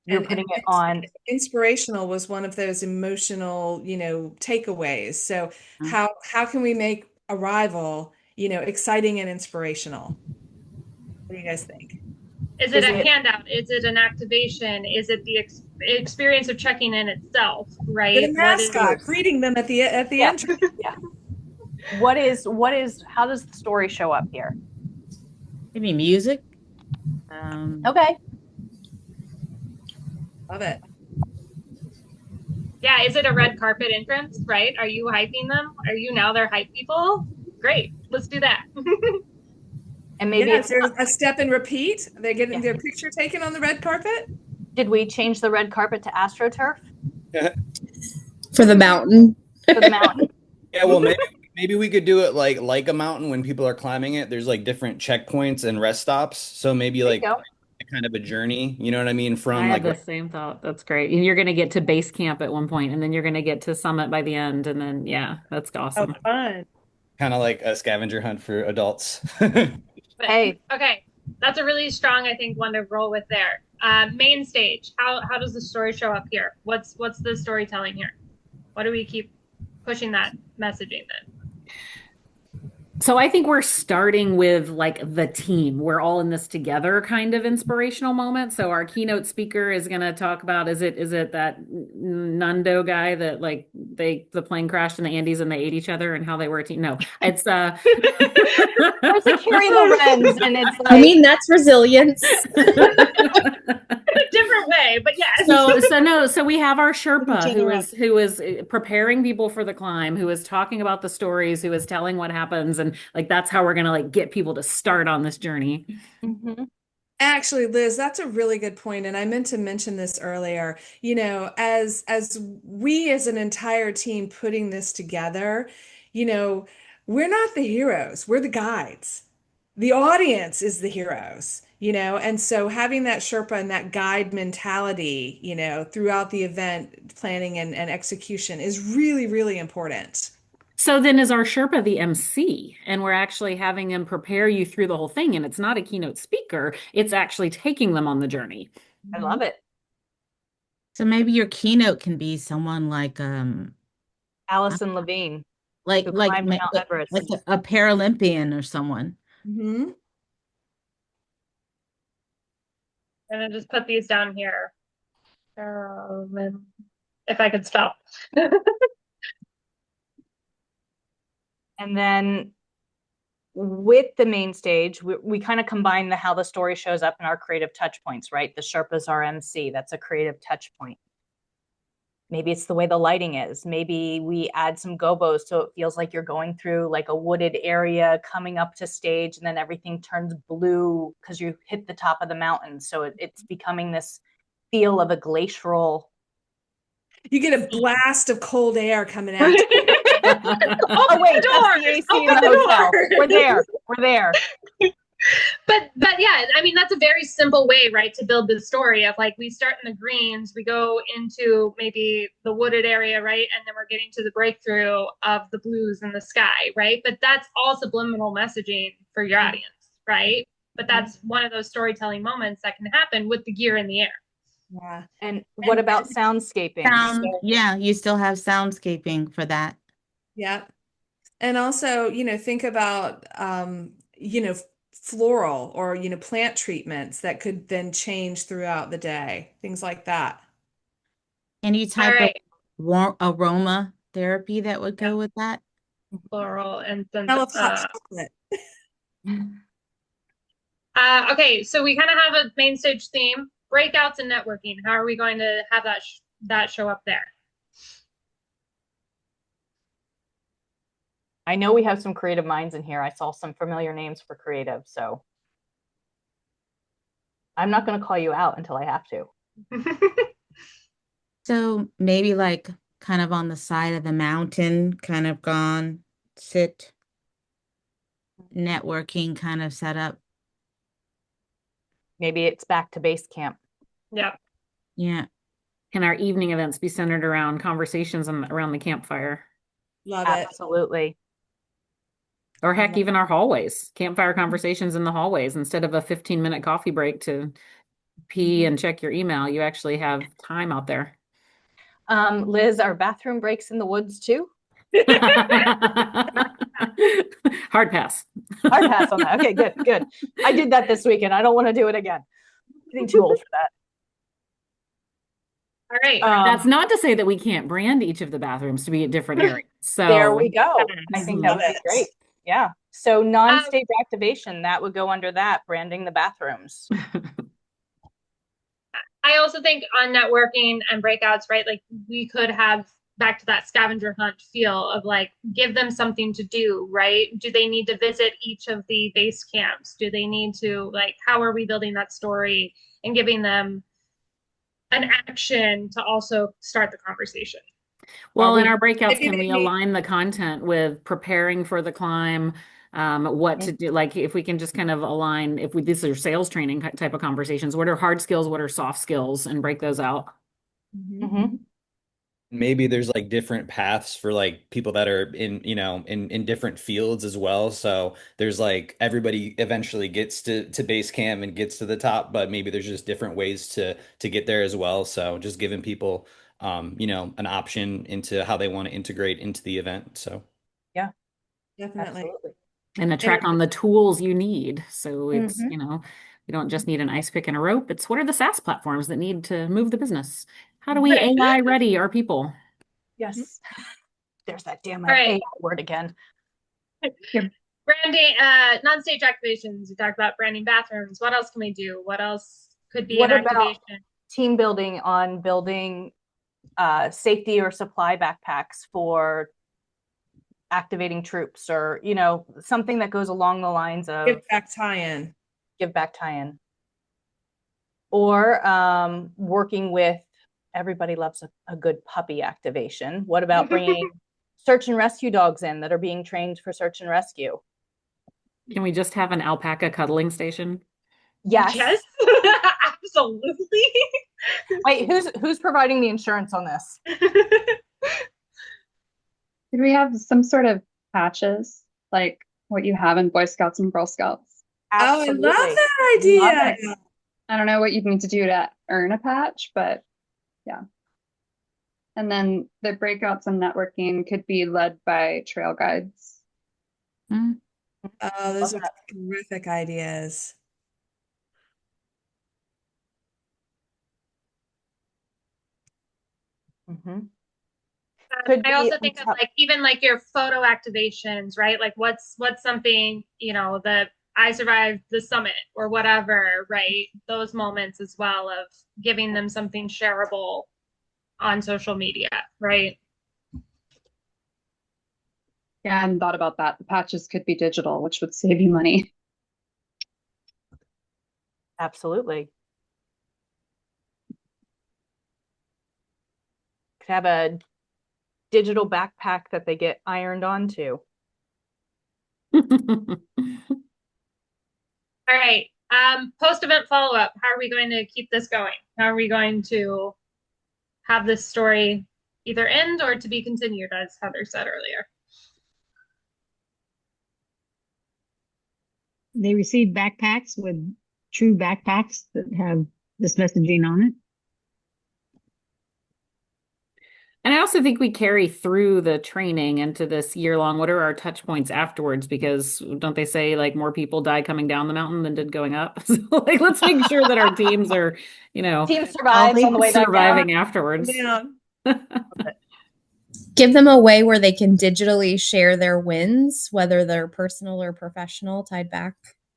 you're putting it on. Inspirational was one of those emotional, takeaways. So how can we make Arrival, exciting and inspirational? What do you guys think? Is it a handout? Is it an activation? Is it the experience of checking in itself, right? The mascot greeting them at the entrance. Yeah. How does the story show up here? Maybe music. Okay. Love it. Yeah, is it a red carpet entrance, right? Are you hyping them? Are you now their hype people? Great, let's do that. And maybe is there a step and repeat? Are they getting their picture taken on the red carpet? Did we change the red carpet to AstroTurf? For the mountain. For the mountain. Yeah, well, maybe we could do it like a mountain when people are climbing it. There's like different checkpoints and rest stops. So maybe like kind of a journey, you know what I mean? From I had the same thought. That's great. And you're going to get to base camp at one point, and then you're going to get to summit by the end. And then, yeah, that's awesome. Oh, fun. Kind of like a scavenger hunt for adults. Hey. Okay. That's a really strong, I think, one to roll with there. Main stage. How does the story show up here? What's the storytelling here? What do we keep pushing that messaging then? So I think we're starting with like the team. We're all in this together kind of inspirational moment. So our keynote speaker is going to talk about, is it that Nando guy that like the plane crashed in the Andes and they ate each other and how they were a team? No, it's It's like Carrie Lorenz, and it's like, I mean, that's resilience. In a different way, but yes. So we have our Sherpa who is preparing people for the climb, who is talking about the stories, who is telling what happens, and like that's how we're gonna like get people to start on this journey. Actually, Liz, that's a really good point, and I meant to mention this earlier. As we as an entire team putting this together, we're not the heroes, we're the guides. The audience is the heroes, and so having that Sherpa and that guide mentality, throughout the event planning and execution is really, really important. So then is our Sherpa the MC, and we're actually having him prepare you through the whole thing, and it's not a keynote speaker, it's actually taking them on the journey. I love it. So maybe your keynote can be someone like Allison Levine. Like a Paralympian or someone. Mm-hmm. And then just put these down here. Carolyn, if I could spell. And then with the main stage, we kind of combine how the story shows up in our creative touch points, right? The Sherpa's our MC, that's a creative touch point. Maybe it's the way the lighting is. Maybe we add some gobos so it feels like you're going through like a wooded area coming up to stage, and then everything turns blue because you hit the top of the mountain. So it's becoming this feel of a glacial. You get a blast of cold air coming at you. Oh wait, that's the AC in the hotel. We're there. We're there. But yeah, I mean, that's a very simple way, right, to build this story of like, we start in the greens, we go into maybe the wooded area, right, and then we're getting to the breakthrough of the blues in the sky, right? But that's all subliminal messaging for your audience, right? But that's one of those storytelling moments that can happen with the gear in the air. Yeah. And what about soundscaping? Yeah, you still have soundscaping for that. Yeah. And also, think about, floral or, plant treatments that could then change throughout the day, things like that. Any type of aroma therapy that would go with that? Floral and then Smell of hot chocolate. Okay, so we kind of have a main stage theme, breakouts and networking. How are we going to have that show up there? I know we have some creative minds in here. I saw some familiar names for creative, so I'm not going to call you out until I have to. So maybe like kind of on the side of the mountain, kind of gone, sit, networking kind of set up. Maybe it's back to base camp. Yeah. Yeah. Can our evening events be centered around conversations around the campfire? Love it. Absolutely. Or heck, even our hallways, campfire conversations in the hallways. Instead of a 15-minute coffee break to pee and check your email, you actually have time out there. Liz, are bathroom breaks in the woods too? Hard pass. Hard pass on that. Okay, good. I did that this weekend. I don't want to do it again. I'm getting too old for that. All right. That's not to say that we can't brand each of the bathrooms to be at different areas. So there we go. I think that would be great. Yeah. So non-stage activation, that would go under that, branding the bathrooms. I also think on networking and breakouts, right? Like we could have back to that scavenger hunt feel of like, give them something to do, right? Do they need to visit each of the base camps? Do they need to, like, how are we building that story and giving them an action to also start the conversation? Well, in our breakouts, can we align the content with preparing for the climb? What to do? Like, if we can just kind of align, these are sales training type of conversations, what are hard skills? What are soft skills? And break those out. Mm-hmm. Maybe there's like different paths for like people that are in different fields as well. So there's like everybody eventually gets to base camp and gets to the top, but maybe there's just different ways to get there as well. So just giving people an option into how they want to integrate into the event. So yeah, definitely. Absolutely. And a track on the tools you need. So it's, Mhm. you don't just need an ice pick and a rope. It's what are the SaaS platforms that need to move the business? How do we AI ready our people? Yes. There's that damn All right. AI word again. Branding, non-stage activations. We talked about branding bathrooms. What else can we do? What else could be What an about activation? team building on building safety or supply backpacks for activating troops, or something that goes along the lines of Give back tie-in. Or working with, everybody loves a good puppy activation. What about bringing search and rescue dogs in that are being trained for search and rescue? Can we just have an alpaca cuddling station? Yes. Absolutely. Wait, who's providing the insurance on this? Could we have some sort of patches like what you have in Boy Scouts and Girl Scouts? Absolutely. Oh, I love that idea. I don't know what you'd need to do to earn a patch, but yeah. And then the breakouts and networking could be led by trail guides. Oh, those are terrific ideas. Mhm. I also think of like even like your photo activations, right? Like what's something, that I survived the summit or whatever, right? Those moments as well of giving them something shareable on social media, right? Yeah, I hadn't thought about that. The patches could be digital, which would save you money. Absolutely. Could have a digital backpack that they get ironed onto. All right. Post-event follow-up. How are we going to keep this going? How are we going to have this story either end or to be continued, as Heather said earlier? They receive backpacks with true backpacks that have this messaging on it. And I also think we carry through the training into this year-long. What are our touch points afterwards? Because don't they say like more people die coming down the mountain than did going up? So like let's make sure that our teams are, Team survives on the way back surviving down. afterwards. Yeah. Give them a way where they can digitally share their wins, whether they're personal or professional, tied back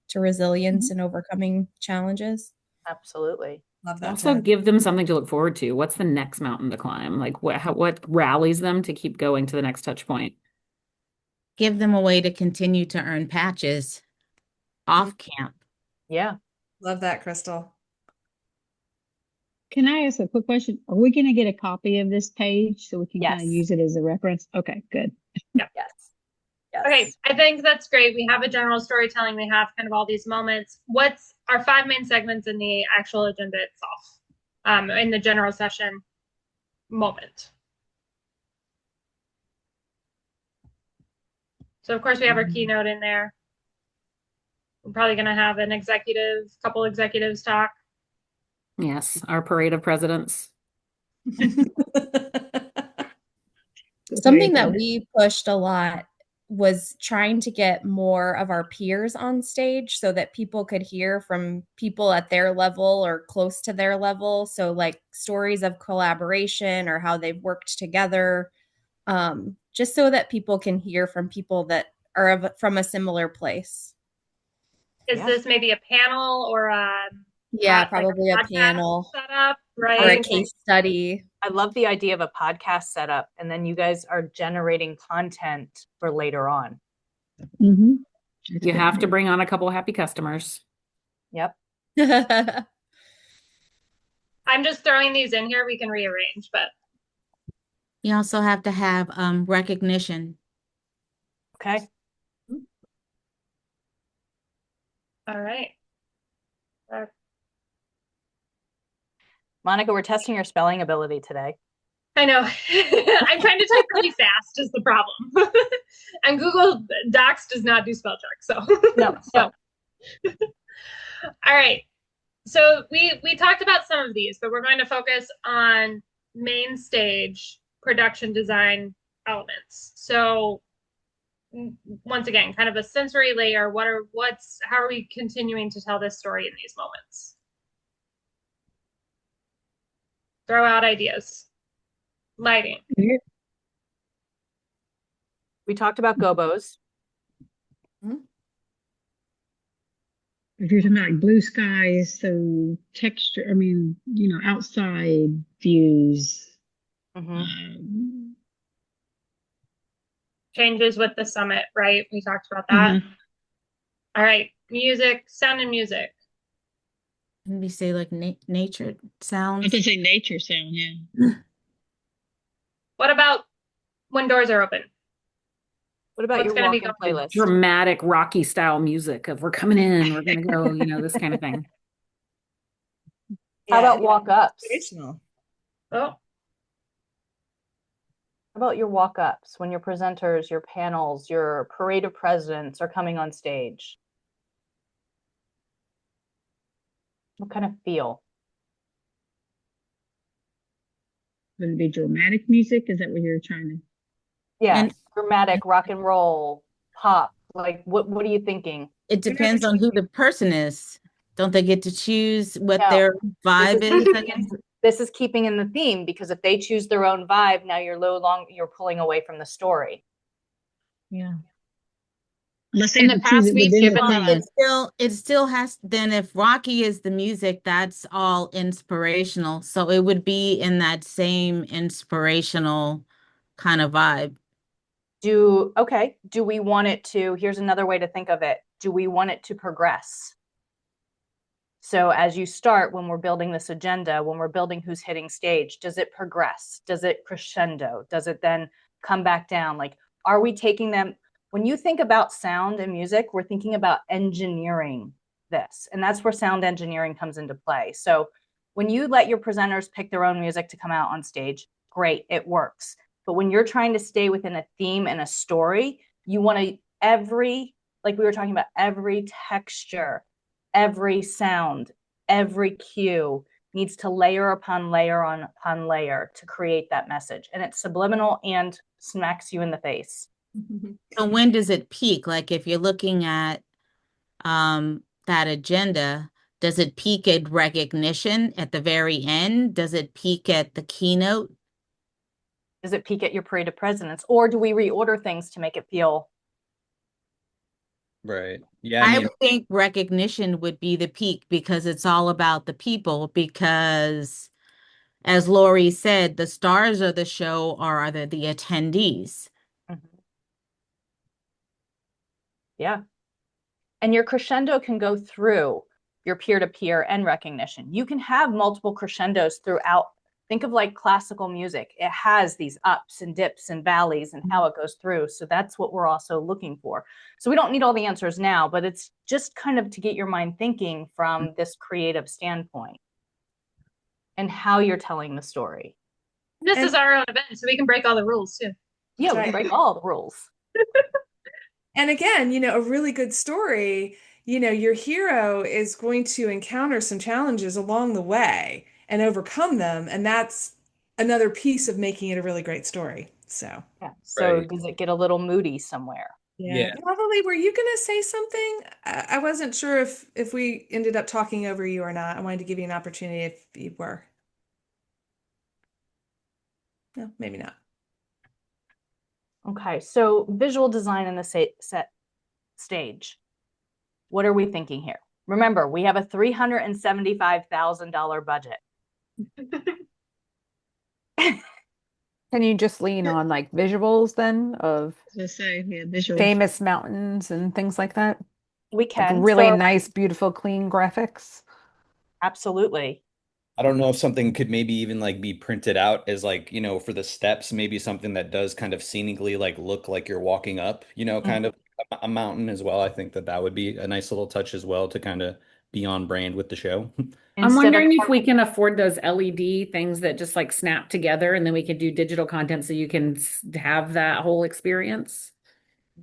to resilience and overcoming challenges. Absolutely. Love that. Also Jen. give them something to look forward to. What's the next mountain to climb? Like what rallies them to keep going to the next touch point? Give them a way to continue to earn patches off camp. Yeah. Love that, Crystal. Can I ask a quick question? Are we going to get a copy of this page so we can kind of Yes. use it as a reference? Okay, good. Yes. Yes. Okay, I think that's great. We have a general storytelling. We have kind of all these moments. What's our 5 main segments in the actual agenda itself, in the general session moment? So of course we have our keynote in there. We're probably going to have couple executives talk. Yes, our parade of presidents. Something that we pushed a lot was trying to get more of our peers on stage so that people could hear from people at their level or close to their level. So like stories of collaboration or how they've worked together, just so that people can hear from people that are from a similar place. Is this maybe a panel or probably a panel setup, right? Or a case study. I love the idea of a podcast setup, and then you guys are generating content for later on. Mm-hmm. You have to bring on a couple happy customers. Yep. I'm just throwing these in here. We can rearrange, but You also have to have recognition. Okay. all right. Monica, we're testing your spelling ability today. I know. I'm trying to type really fast is the problem. And Google Docs does not do spell check. So No. All right. So we talked about some of these, but we're going to focus on main stage production design elements. So once again, kind of a sensory layer. How are we continuing to tell this story in these moments? Throw out ideas. Lighting. We talked about gobos. If you're talking about like blue skies, so texture, outside views. Changes with the summit, right? We talked about that. All right. Music, sound and music. And we say like nature sounds. I can say nature sound, yeah. What about when doors are open? What about your walk-in playlist? Dramatic Rocky style music of we're coming in, we're gonna go, this kind of thing. How about walk-ups? Inspirational. Oh. How about your walk-ups when your presenters, your panels, your parade of presidents are coming on stage? What kind of feel? Would it be dramatic music? Is that what you're trying to? Yeah, And- dramatic, rock and roll, pop. Like, what are you thinking? It depends on who the person is. Don't they get to choose what No. their vibe is? I guess? this is keeping in the theme, because if they choose their own vibe, now you're pulling away from the story. Yeah. Let's say In if the we choose past, it we've within the given them, theme. it still has, then if Rocky is the music, that's all inspirational. So it would be in that same inspirational kind of vibe. Do we want it to, here's another way to think of it. Do we want it to progress? So as you start, when we're building this agenda, when we're building who's hitting stage, does it progress? Does it crescendo? Does it then come back down? Like, are we taking them? When you think about sound and music, we're thinking about engineering this. And that's where sound engineering comes into play. So when you let your presenters pick their own music to come out on stage, great, it works. But when you're trying to stay within a theme and a story, you want to like we were talking about, every texture, every sound, every cue needs to layer upon layer upon layer to create that message. And it's subliminal and smacks you in the face. So when does it peak? Like if you're looking at that agenda, does it peak at recognition at the very end? Does it peak at the keynote? Does it peak at your parade of presidents? Or do we reorder things to make it feel? Right. Yeah, I would think recognition would be the peak because it's all about the people. Because, as Lori said, the stars of the show are the attendees. Mm-hmm. Yeah. And your crescendo can go through your peer-to-peer and recognition. You can have multiple crescendos throughout. Think of like classical music. It has these ups and dips and valleys and how it goes through. So that's what we're also looking for. So we don't need all the answers now, but it's just kind of to get your mind thinking from this creative standpoint and how you're telling the story. This is our own event, so we can break all the rules too. Yeah, we break all the rules. And again, a really good story, your hero is going to encounter some challenges along the way and overcome them. And that's another piece of making it a really great story. So, yeah. So Right. does it get a little moody somewhere? yeah. Natalie, were you going to say something? I wasn't sure if we ended up talking over you or not. I wanted to give you an opportunity if you were. No, maybe not. Okay, so visual design in the set stage. What are we thinking here? Remember, we have a $375,000 budget. Can you just lean on like visuals then of visuals, famous mountains and things like that? We can. Like really nice, beautiful, clean graphics. Absolutely. I don't know if something could maybe even like be printed out as like, for the steps, maybe something that does kind of scenically like look like you're walking up, kind of a mountain as well. I think that would be a nice little touch as well to kind of be on brand with the show. I'm wondering if we can afford those LED things that just like snap together and then we could do digital content so you can have that whole experience.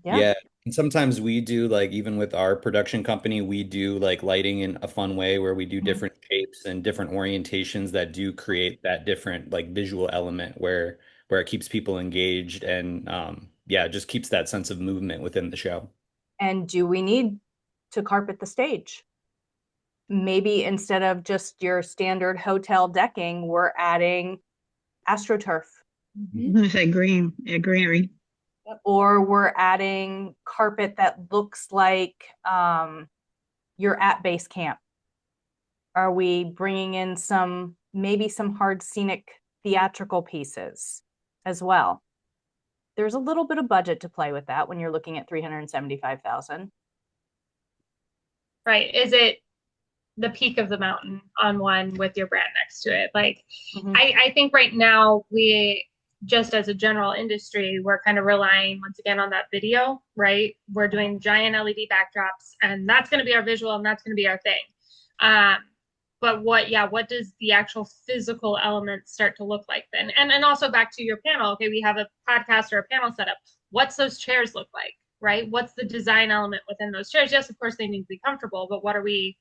Yeah. And sometimes we do like even with our production company, we do like lighting in a fun way where we do different shapes and different orientations that do create that different like visual element where it keeps people engaged and yeah, just keeps that sense of movement within the show. And do we need to carpet the stage? Maybe instead of just your standard hotel decking, we're adding AstroTurf. I'm gonna say green, greenery. Or we're adding carpet that looks like you're at base camp. Are we bringing in maybe some hard scenic theatrical pieces as well? There's a little bit of budget to play with that when you're looking at 375,000. Right. Is it the peak of the mountain on one with your brand next to it? Like, I think right now we just as a general industry, we're kind of relying once again on that video, right? We're doing giant LED backdrops and that's going to be our visual and that's going to be our thing. But what does the actual physical elements start to look like then? And also back to your panel, okay, we have a podcast or a panel setup. What's those chairs look like, right? What's the design element within those chairs? Yes, of course they need to be comfortable, but what are we,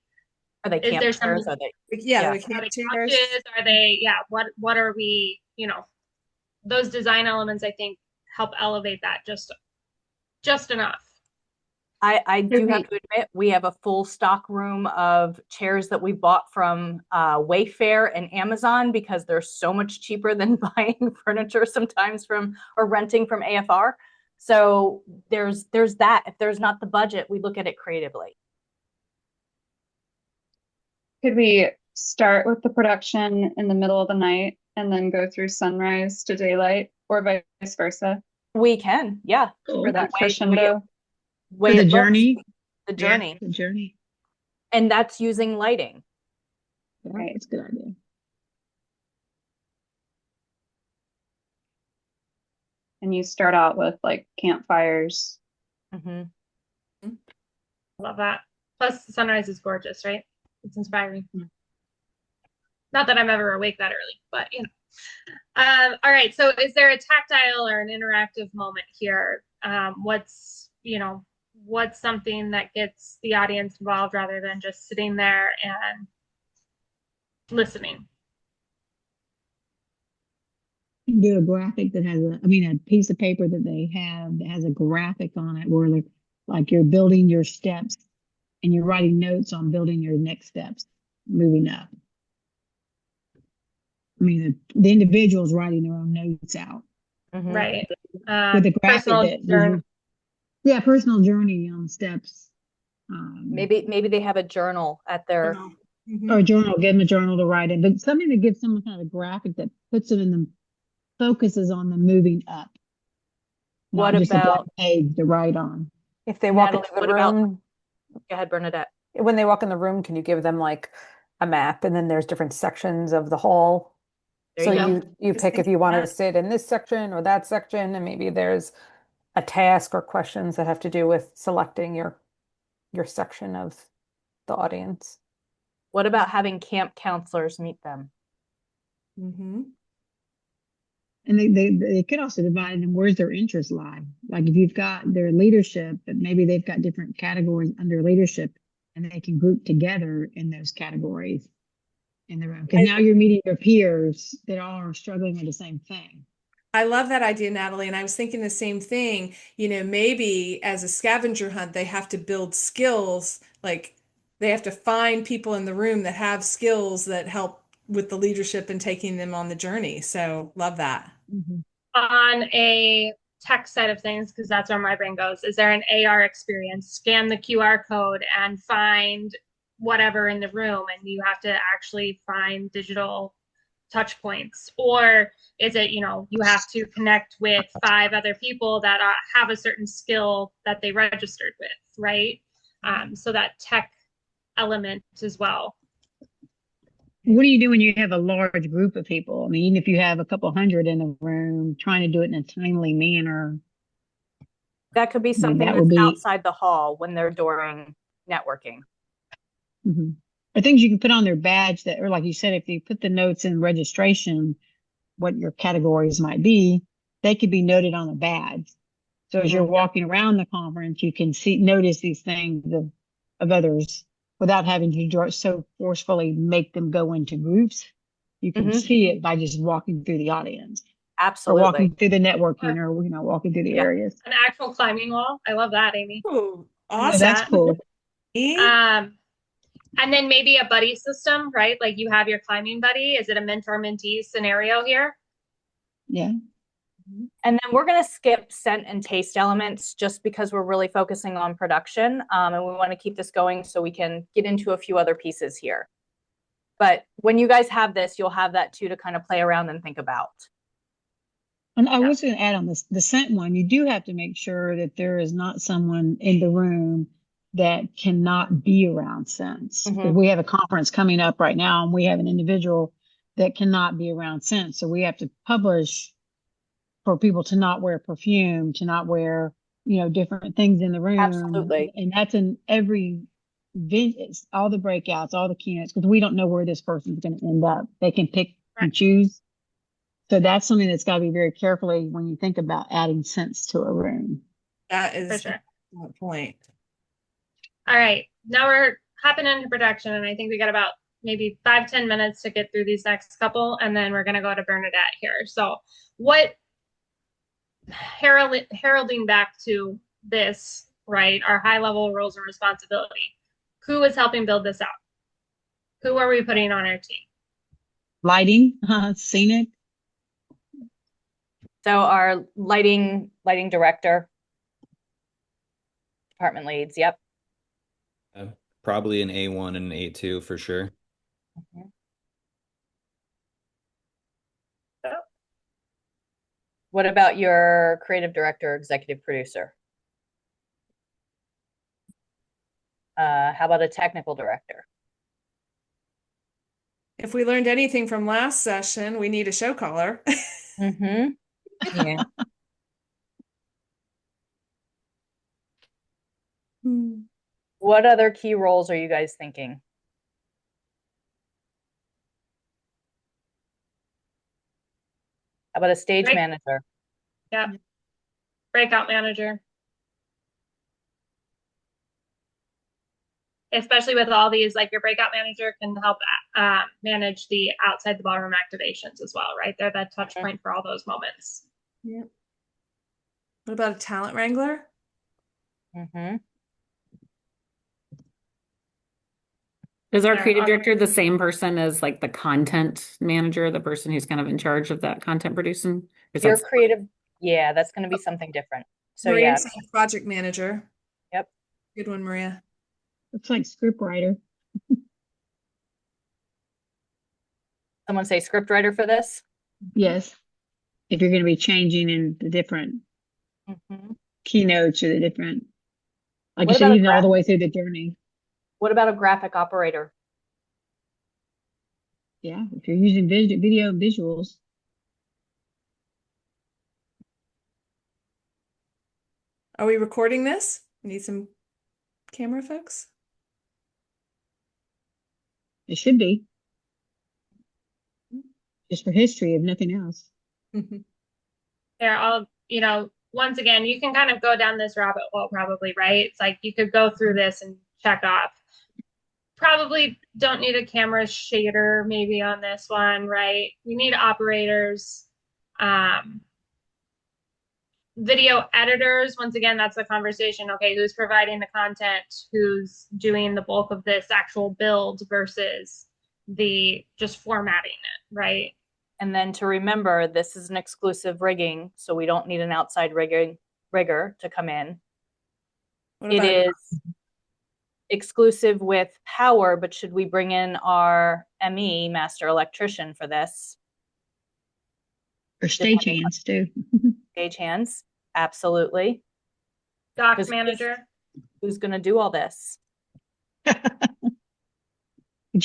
are they camp chairs? Are they, are they camp chairs? Are they, what are we, those design elements, I think, help elevate that just enough. I do have to admit, we have a full stock room of chairs that we bought from Wayfair and Amazon because they're so much cheaper than buying furniture sometimes from or renting from AFR. So there's that. If there's not the budget, we look at it creatively. Could we start with the production in the middle of the night and then go through sunrise to daylight, or vice versa? We can, yeah. For that way crescendo. way For the it looks, journey. the Yeah, journey. the journey. And that's using lighting. Right, it's a good idea. And you start out with like campfires. Mm-hmm. Love that. Plus, the sunrise is gorgeous, right? It's inspiring. Not that I'm ever awake that early, but you know. All right. So, is there a tactile or an interactive moment here? What's something that gets the audience involved rather than just sitting there and listening? Do a graphic that has a piece of paper that they have that has a graphic on it where like you're building your steps and you're writing notes on building your next steps, moving up. I mean, the individual's writing their own notes out. Mm-hmm. Right. With a graphic personal journey on steps. Maybe they have a journal at their or a journal, give them a journal to write in, but something that gives someone kind of a graphic that puts them in the focuses on the moving up. What just a blank about page to write on? If they walk Natalie, into the what about- room, Go ahead, Bernadette. when they walk in the room, can you give them like a map and then there's different sections of the hall? There So you go. you pick if you want to sit in this section or that section, and maybe there's a task or questions that have to do with selecting your section of the audience. What about having camp counselors meet them? Mm-hmm. And they could also divide in where's their interests lie. Like if you've got their leadership, but maybe they've got different categories under leadership, and they can group together in those categories in the room. Because now you're meeting your peers that all are struggling with the same thing. I love that idea, Natalie. And I was thinking the same thing. Maybe as a scavenger hunt, they have to build skills. Like they have to find people in the room that have skills that help with the leadership and taking them on the journey. So love that. Mm-hmm. On a tech side of things, because that's where my brain goes, is there an AR experience? Scan the QR code and find whatever in the room, and you have to actually find digital touch points? Or is it, you have to connect with 5 other people that have a certain skill that they registered with, right? So that tech element as well. What do you do when you have a large group of people? I mean, even if you have a couple hundred in a room, trying to do it in a timely manner. That could be something that that's would be outside the hall when they're doing networking. Mm-hmm. Or things you can put on their badge that, or like you said, if you put the notes in registration, what your categories might be, they could be noted on a badge. So as you're walking around the conference, you can notice these things of others without having to so forcefully make them go into groups. You can see it by just walking through the audience. Absolutely. Or walking through the networking or, walking through the areas. An actual climbing wall. I love that, Amy. Oh, awesome. Oh, that's cool. And then maybe a buddy system, right? Like you have your climbing buddy. Is it a mentor-mentee scenario here? Yeah. And then we're going to skip scent and taste elements just because we're really focusing on production. And we want to keep this going so we can get into a few other pieces here. But when you guys have this, you'll have that too to kind of play around and think about. And I was going to add on the scent one, you do have to make sure that there is not someone in the room that cannot be around scents. If we have a conference coming up right now and we have an individual that cannot be around scents. So we have to publish for people to not wear perfume, to not wear, different things in the room. Absolutely. And that's in every all the breakouts, all the keynotes, because we don't know where this person's going to end up. They can pick and choose. So that's something that's got to be very carefully when you think about adding scents to a room. That is for sure. an excellent point. All right. Now we're hopping into production, and I think we got about maybe 5-10 minutes to get through these next couple, and then we're going to go to Bernadette here. So what heralding back to this, right? Our high level roles and responsibility. Who is helping build this out? Who are we putting on our team? Lighting, scenic. So our lighting director, department leads. Yep. Probably an A1 and an A2 for sure. What about your creative director, executive producer? How about a technical director? If we learned anything from last session, we need a show caller. Mm-hmm. Yeah. What other key roles are you guys thinking? How about a stage manager? Yeah. Breakout manager. Especially with all these, like your breakout manager can help manage the outside the ballroom activations as well, right? They're that touch point for all those moments. Yeah. What about a talent wrangler? Mm-hmm. Is our creative director the same person as like the content manager, the person who's kind of in charge of that content producing? Your creative, yeah, that's going to be something different. So Maria, yeah, project manager. Yep. Good one, Maria. Looks like script writer. Someone say script writer for this? Yes. If you're going to be changing in the different keynotes or the different, like you said, even all the way through the journey. What about a graphic operator? Yeah, if you're using video and visuals. Are we recording this? We need some camera folks. It should be. Just for history, if nothing else. They're all, you know, once again, you can kind of go down this rabbit hole probably, right? It's like you could go through this and check off. Probably don't need a camera shader maybe on this one, right? We need operators. Video editors, once again, that's the conversation. Okay, who's providing the content? Who's doing the bulk of this actual build versus the just formatting it, right? And then to remember, this is an exclusive rigging, so we don't need an outside rigger to come in. It is exclusive with power, but should we bring in our ME, master electrician, for this? Or stagehands too. Stagehands, absolutely. Doc manager. Who's going to do all this? Did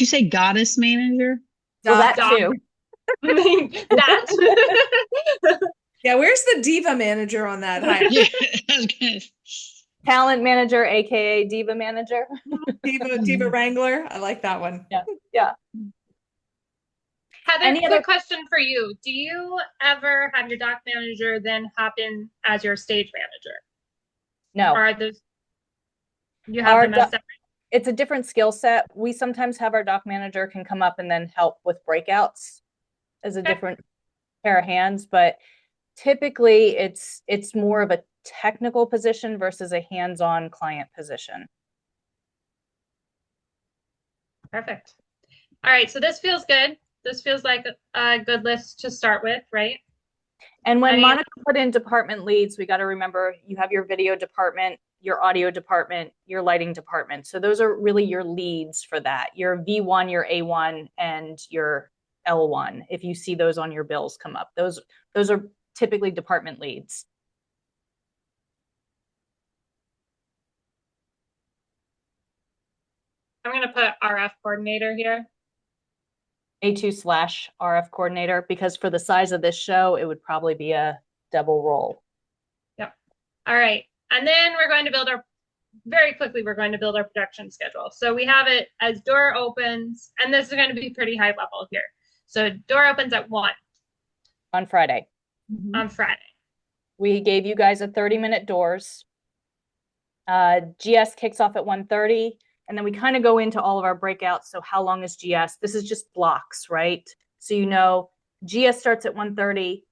you say goddess manager? Well, that too. That. Yeah, where's the diva manager on that? Yeah, talent manager, aka diva manager. diva wrangler. I like that one. Yeah. Heather, quick question for you. Do you ever have your doc manager then hop in as your stage manager? No. Or are those, you have them as separate? It's a different skill set. We sometimes have our doc manager can come up and then help with breakouts as a different pair of hands, but typically it's more of a technical position versus a hands-on client position. Perfect. All right, so this feels good. This feels like a good list to start with, right? And when Monica put in department leads, we got to remember you have your video department, your audio department, your lighting department. So those are really your leads for that. Your V1, your A1, and your L1. If you see those on your bills come up, those are typically department leads. I'm going to put RF coordinator here. A2/RF coordinator, because for the size of this show, it would probably be a double role. Yep. All right. And then we're going to build very quickly, we're going to build our production schedule. So we have it as door opens, and this is going to be pretty high level here. So door opens at 1. On Friday. On Friday. We gave you guys a 30-minute doors. GS kicks off at 1:30. And then we kind of go into all of our breakouts. So how long is GS? This is just blocks, right? So you know, GS starts at 1:30.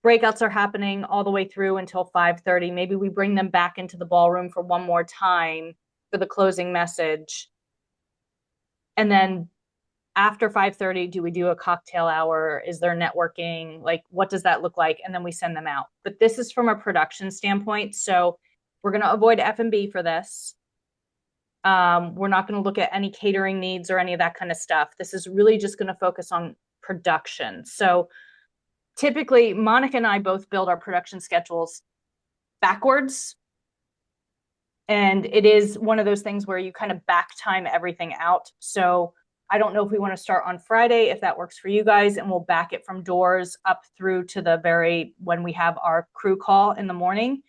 breakouts are happening all the way through until 5:30. Maybe we bring them back into the ballroom for one more time for the closing message. And then after 5:30, do we do a cocktail hour? Is there networking? Like, what does that look like? And then we send them out. But this is from a production standpoint. So we're going to avoid F&B for this. We're not going to look at any catering needs or any of that kind of stuff. This is really just going to focus on production. So typically, Monica and I both build our production schedules backwards. And it is one of those things where you kind of back time everything out. So I don't know if we want to start on Friday, if that works for you guys, and we'll back it from doors up through to the very, when we have our crew call in the morning.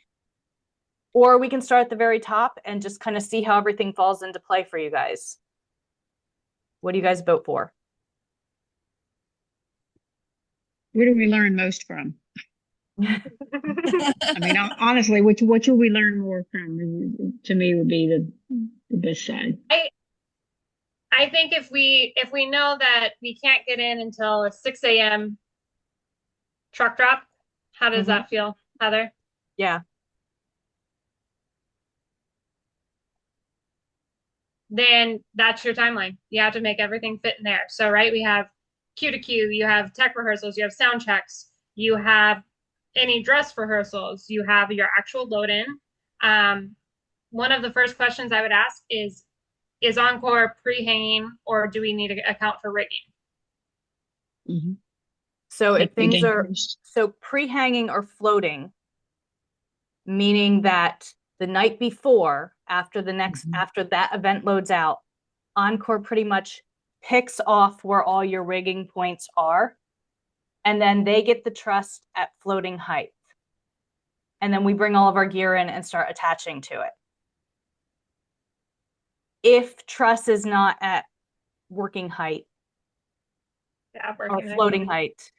Or we can start at the very top and just kind of see how everything falls into play for you guys. What do you guys vote for? Where do we learn most from? I mean, honestly, what should we learn more from? To me, would be the best side. I think if we know that we can't get in until a 6 a.m. truck drop, how does that feel, Heather? Yeah. Then that's your timeline. You have to make everything fit in there. So, right, we have Q to Q, you have tech rehearsals, you have sound checks, you have any dress rehearsals, you have your actual load in. One of the first questions I would ask is encore pre-hanging, or do we need to account for rigging? Mm-hmm. So if things are pre-hanging or floating, meaning that the night before, after that event loads out, encore pretty much picks off where all your rigging points are, and then they get the truss at floating height. And then we bring all of our gear in and start attaching to it. If truss is not at working height or floating height,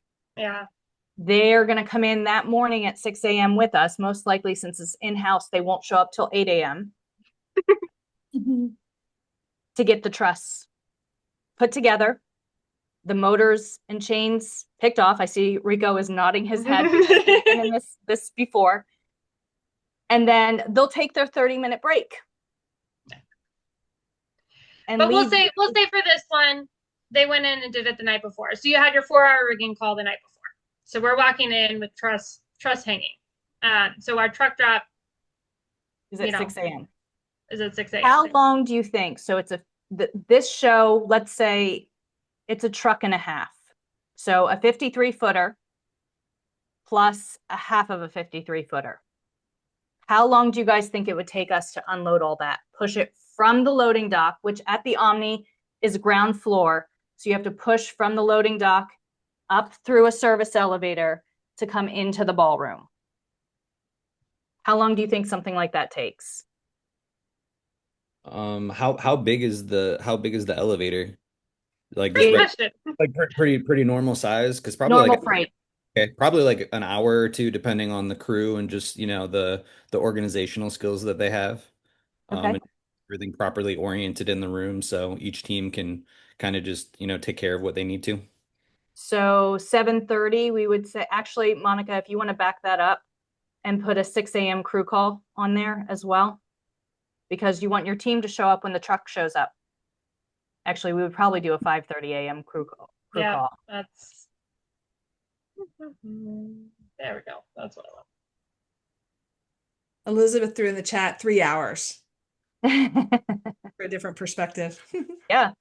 they're going to come in that morning at 6 a.m. with us. Most likely, since it's in-house, they won't show up till 8 a.m. to get the truss put together, the motors and chains picked off. I see Rico is nodding his head because he's been in this before. And then they'll take their 30-minute break. But we'll say for this one, they went in and did it the night before. So you had your 4-hour rigging call the night before. So we're walking in with truss hanging. So our truck drop is at 6 a.m. Is at 6 a.m. How long do you think? So it's this show, let's say it's a truck and a half. So a 53-footer plus a half of a 53-footer. How long do you guys think it would take us to unload all that? Push it from the loading dock, which at the Omni is ground floor. So you have to push from the loading dock up through a service elevator to come into the ballroom. How long do you think something like that takes? How big is the elevator? Like pretty normal size? Because probably normal freight. Okay, probably like an hour or two, depending on the crew and just the organizational skills that they have. And everything properly oriented in the room, so each team can kind of just take care of what they need to. So 7:30, we would say. Actually, Monica, if you want to back that up and put a 6 a.m. crew call on there as well, because you want your team to show up when the truck shows up. Actually, we would probably do a 5:30 a.m. crew call. That's there we go. That's what I want. Elizabeth threw in the chat 3 hours for a different perspective. Yeah.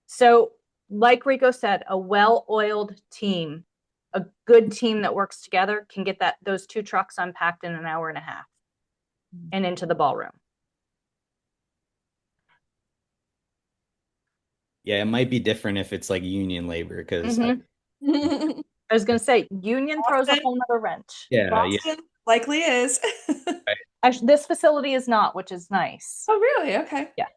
So, like Rico said, a well-oiled team, a good team that works together can get those 2 trucks unpacked in an hour and a half and into the ballroom. Yeah, it might be different if it's like union labor because I was going to say, union throws a whole nother wrench. Boston likely is. Actually, this facility is not, which is nice. Oh, really? Okay. Yeah.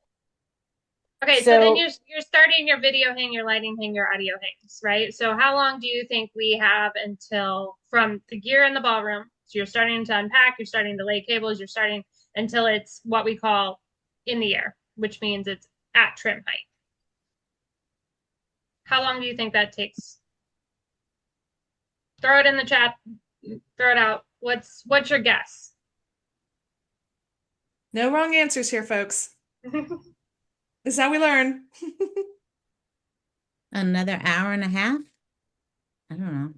Okay, so then you're starting your video hang, your lighting hang, your audio hangs, right? So how long do you think we have until from the gear in the ballroom? So you're starting to unpack, you're starting to lay cables, you're starting until it's what we call in the air, which means it's at trim height. How long do you think that takes? throw it in the chat, throw it out. What's your guess? No wrong answers here, folks. This is how we learn. Another hour and a half? I don't know.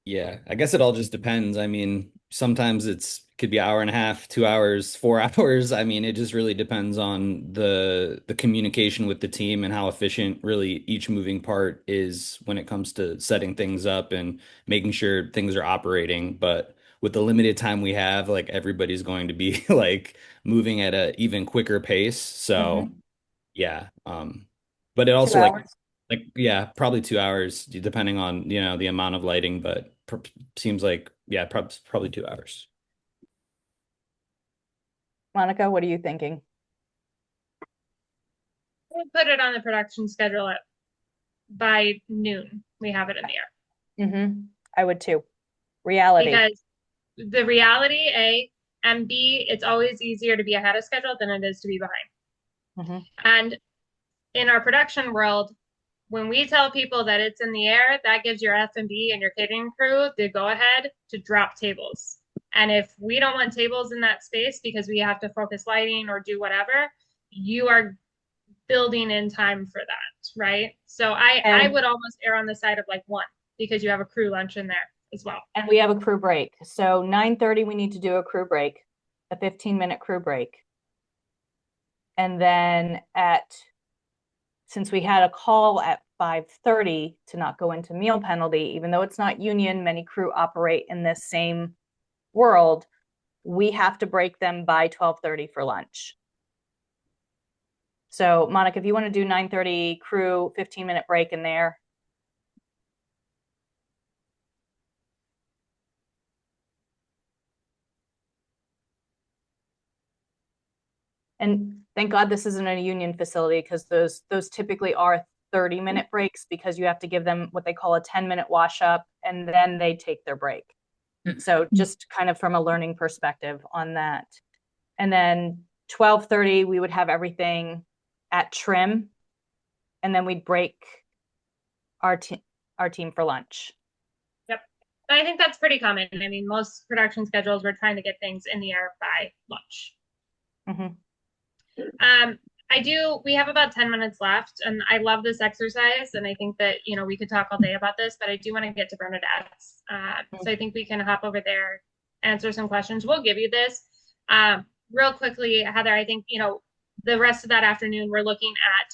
Yeah, I guess it all just depends. I mean, sometimes could be hour and a half, 2 hours, 4 hours. I mean, it just really depends on the communication with the team and how efficient really each moving part is when it comes to setting things up and making sure things are operating. But with the limited time we have, like everybody's going to be like moving at a even quicker pace. So yeah. But it 2 also hours. yeah, probably 2 hours, depending on, the amount of lighting, but seems like, yeah, probably 2 hours. Monica, what are you thinking? We'll put it on the production schedule by noon. We have it in the air. I would too. Reality. Because the reality, A, and B, it's always easier to be ahead of schedule than it is to be behind. And in our production world, when we tell people that it's in the air, that gives your F&B and your catering crew the go ahead to drop tables. And if we don't want tables in that space because we have to focus lighting or do whatever, you are building in time for that, right? So I would almost err on the side of like 1 because you have a crew lunch in there as well. And we have a crew break. So 9:30, we need to do a crew break, a 15-minute crew break. And then since we had a call at 5:30 to not go into meal penalty, even though it's not union, many crew operate in this same world, we have to break them by 12:30 for lunch. So Monica, if you want to do 9:30 crew, 15-minute break in there. And thank God this isn't a union facility because those typically are 30-minute breaks because you have to give them what they call a 10-minute wash up and then they take their break. So just kind of from a learning perspective on that. And then 12:30, we would have everything at trim and then we'd break our team for lunch. Yep. And I think that's pretty common. I mean, most production schedules, we're trying to get things in the air by lunch. We have about 10 minutes left and I love this exercise. And I think that, we could talk all day about this, but I do want to get to Bernadette's. So I think we can hop over there, answer some questions. We'll give you this. Real quickly, Heather, I think, the rest of that afternoon, we're looking at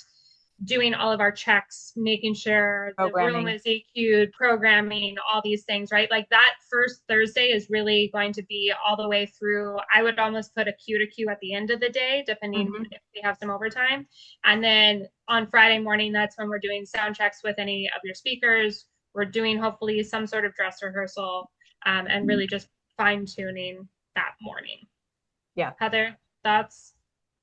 doing all of our checks, making sure the room is EQ'd, programming, all these things, right? Like that first Thursday is really going to be all the way through. I would almost put a Q to Q at the end of the day, depending if we have some overtime. And then on Friday morning, that's when we're doing sound checks with any of your speakers. We're doing hopefully some sort of dress rehearsal and really just fine tuning that morning. Yeah. Heather, thoughts?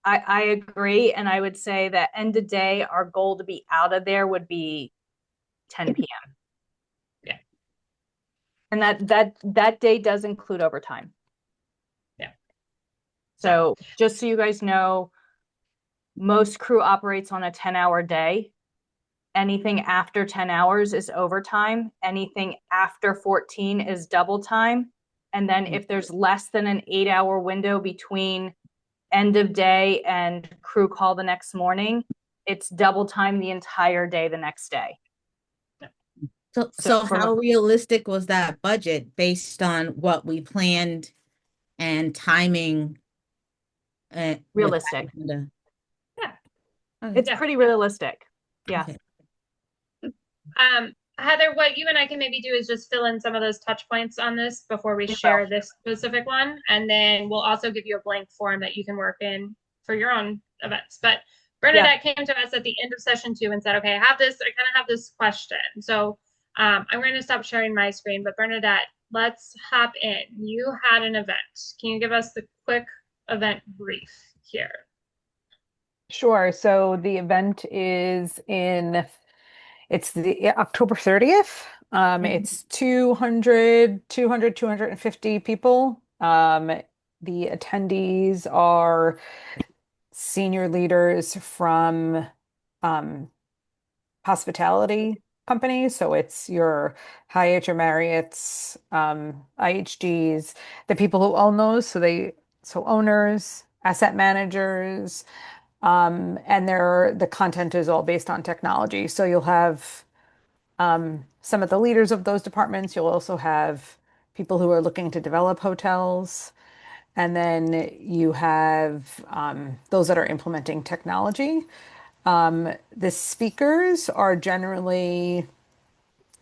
I agree. And I would say that end of day, our goal to be out of there would be 10 p.m. Yeah. And that day does include overtime. Yeah. So just so you guys know, most crew operates on a 10-hour day. Anything after 10 hours is overtime. Anything after 14 is double time. And then if there's less than an 8-hour window between end of day and crew call the next morning, it's double time the entire day the next day. So how realistic was that budget based on what we planned and timing? Realistic. Yeah. It's pretty realistic. Yeah. Okay. Heather, what you and I can maybe do is just fill in some of those touch points on this before we share this specific one. And then we'll also give you a blank form that you can work in for your own events. But Bernadette came to us at the end of session 2 and said, okay, I kind of have this question. So I'm going to stop sharing my screen, but Bernadette, let's hop in. You had an event. Can you give us the quick event brief here? Sure. So the event is it's the October 30th. It's 250 people. The attendees are senior leaders from hospitality, companies. So it's your Hyatt, your Marriott's, IHGs, the people who own those. So owners, asset managers, and the content is all based on technology. So you'll have some of the leaders of those departments. You'll also have people who are looking to develop hotels. And then you have those that are implementing technology. The speakers are generally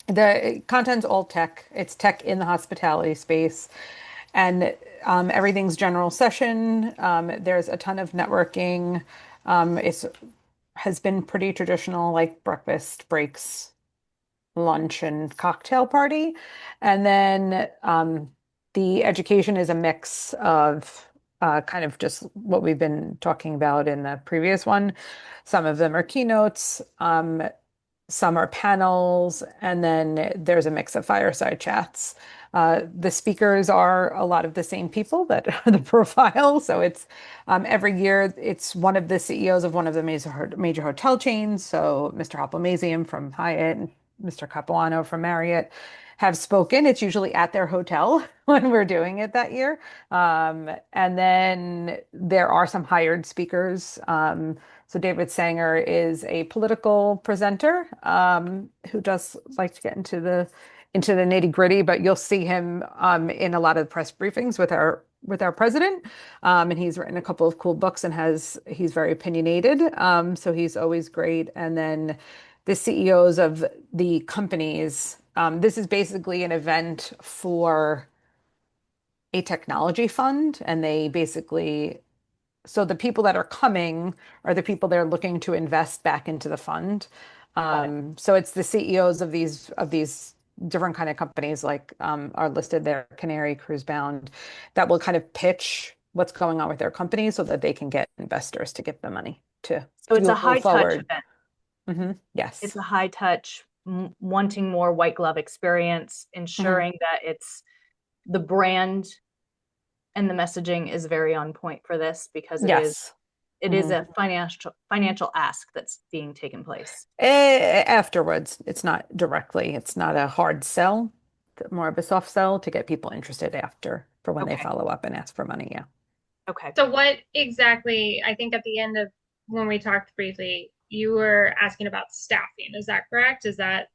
the content's all tech. It's tech in the hospitality space, and everything's general session. There's a ton of networking. It's has been pretty traditional, like breakfast, breaks, lunch, and cocktail party. And then the education is a mix of kind of just what we've been talking about in the previous one. Some of them are keynotes, some are panels, and then there's a mix of fireside chats. The speakers are a lot of the same people that are the profile. So it's every year it's one of the CEOs of one of the major hotel chains. So Mr. Hoplamazian from Hyatt and Mr. Capuano from Marriott have spoken. It's usually at their hotel when we're doing it that year. And then there are some hired speakers. So David Sanger is a political presenter who does like to get into the nitty gritty, but you'll see him in a lot of press briefings with our president. And he's written a couple of cool books and he's very opinionated. So he's always great. And then the CEOs of the companies. This is basically an event for a technology fund, and so the people that are coming are the people that are looking to invest back into the fund. So it's the CEOs of these different kind of companies like are listed there, Canary, Cruisebound, that will kind of pitch what's going on with their company so that they can get investors to give them money to So it's a move high touch forward. event. Yes. It's a high touch, wanting more white glove experience, ensuring that it's the brand and the messaging is very on point for this because it is a financial ask that's being taken place. Afterwards, it's not directly, it's not a hard sell, more of a soft sell to get people interested after for when they follow up and ask for money. Yeah. Okay. So what exactly, I think at the end of when we talked briefly, you were asking about staffing. Is that correct? Is that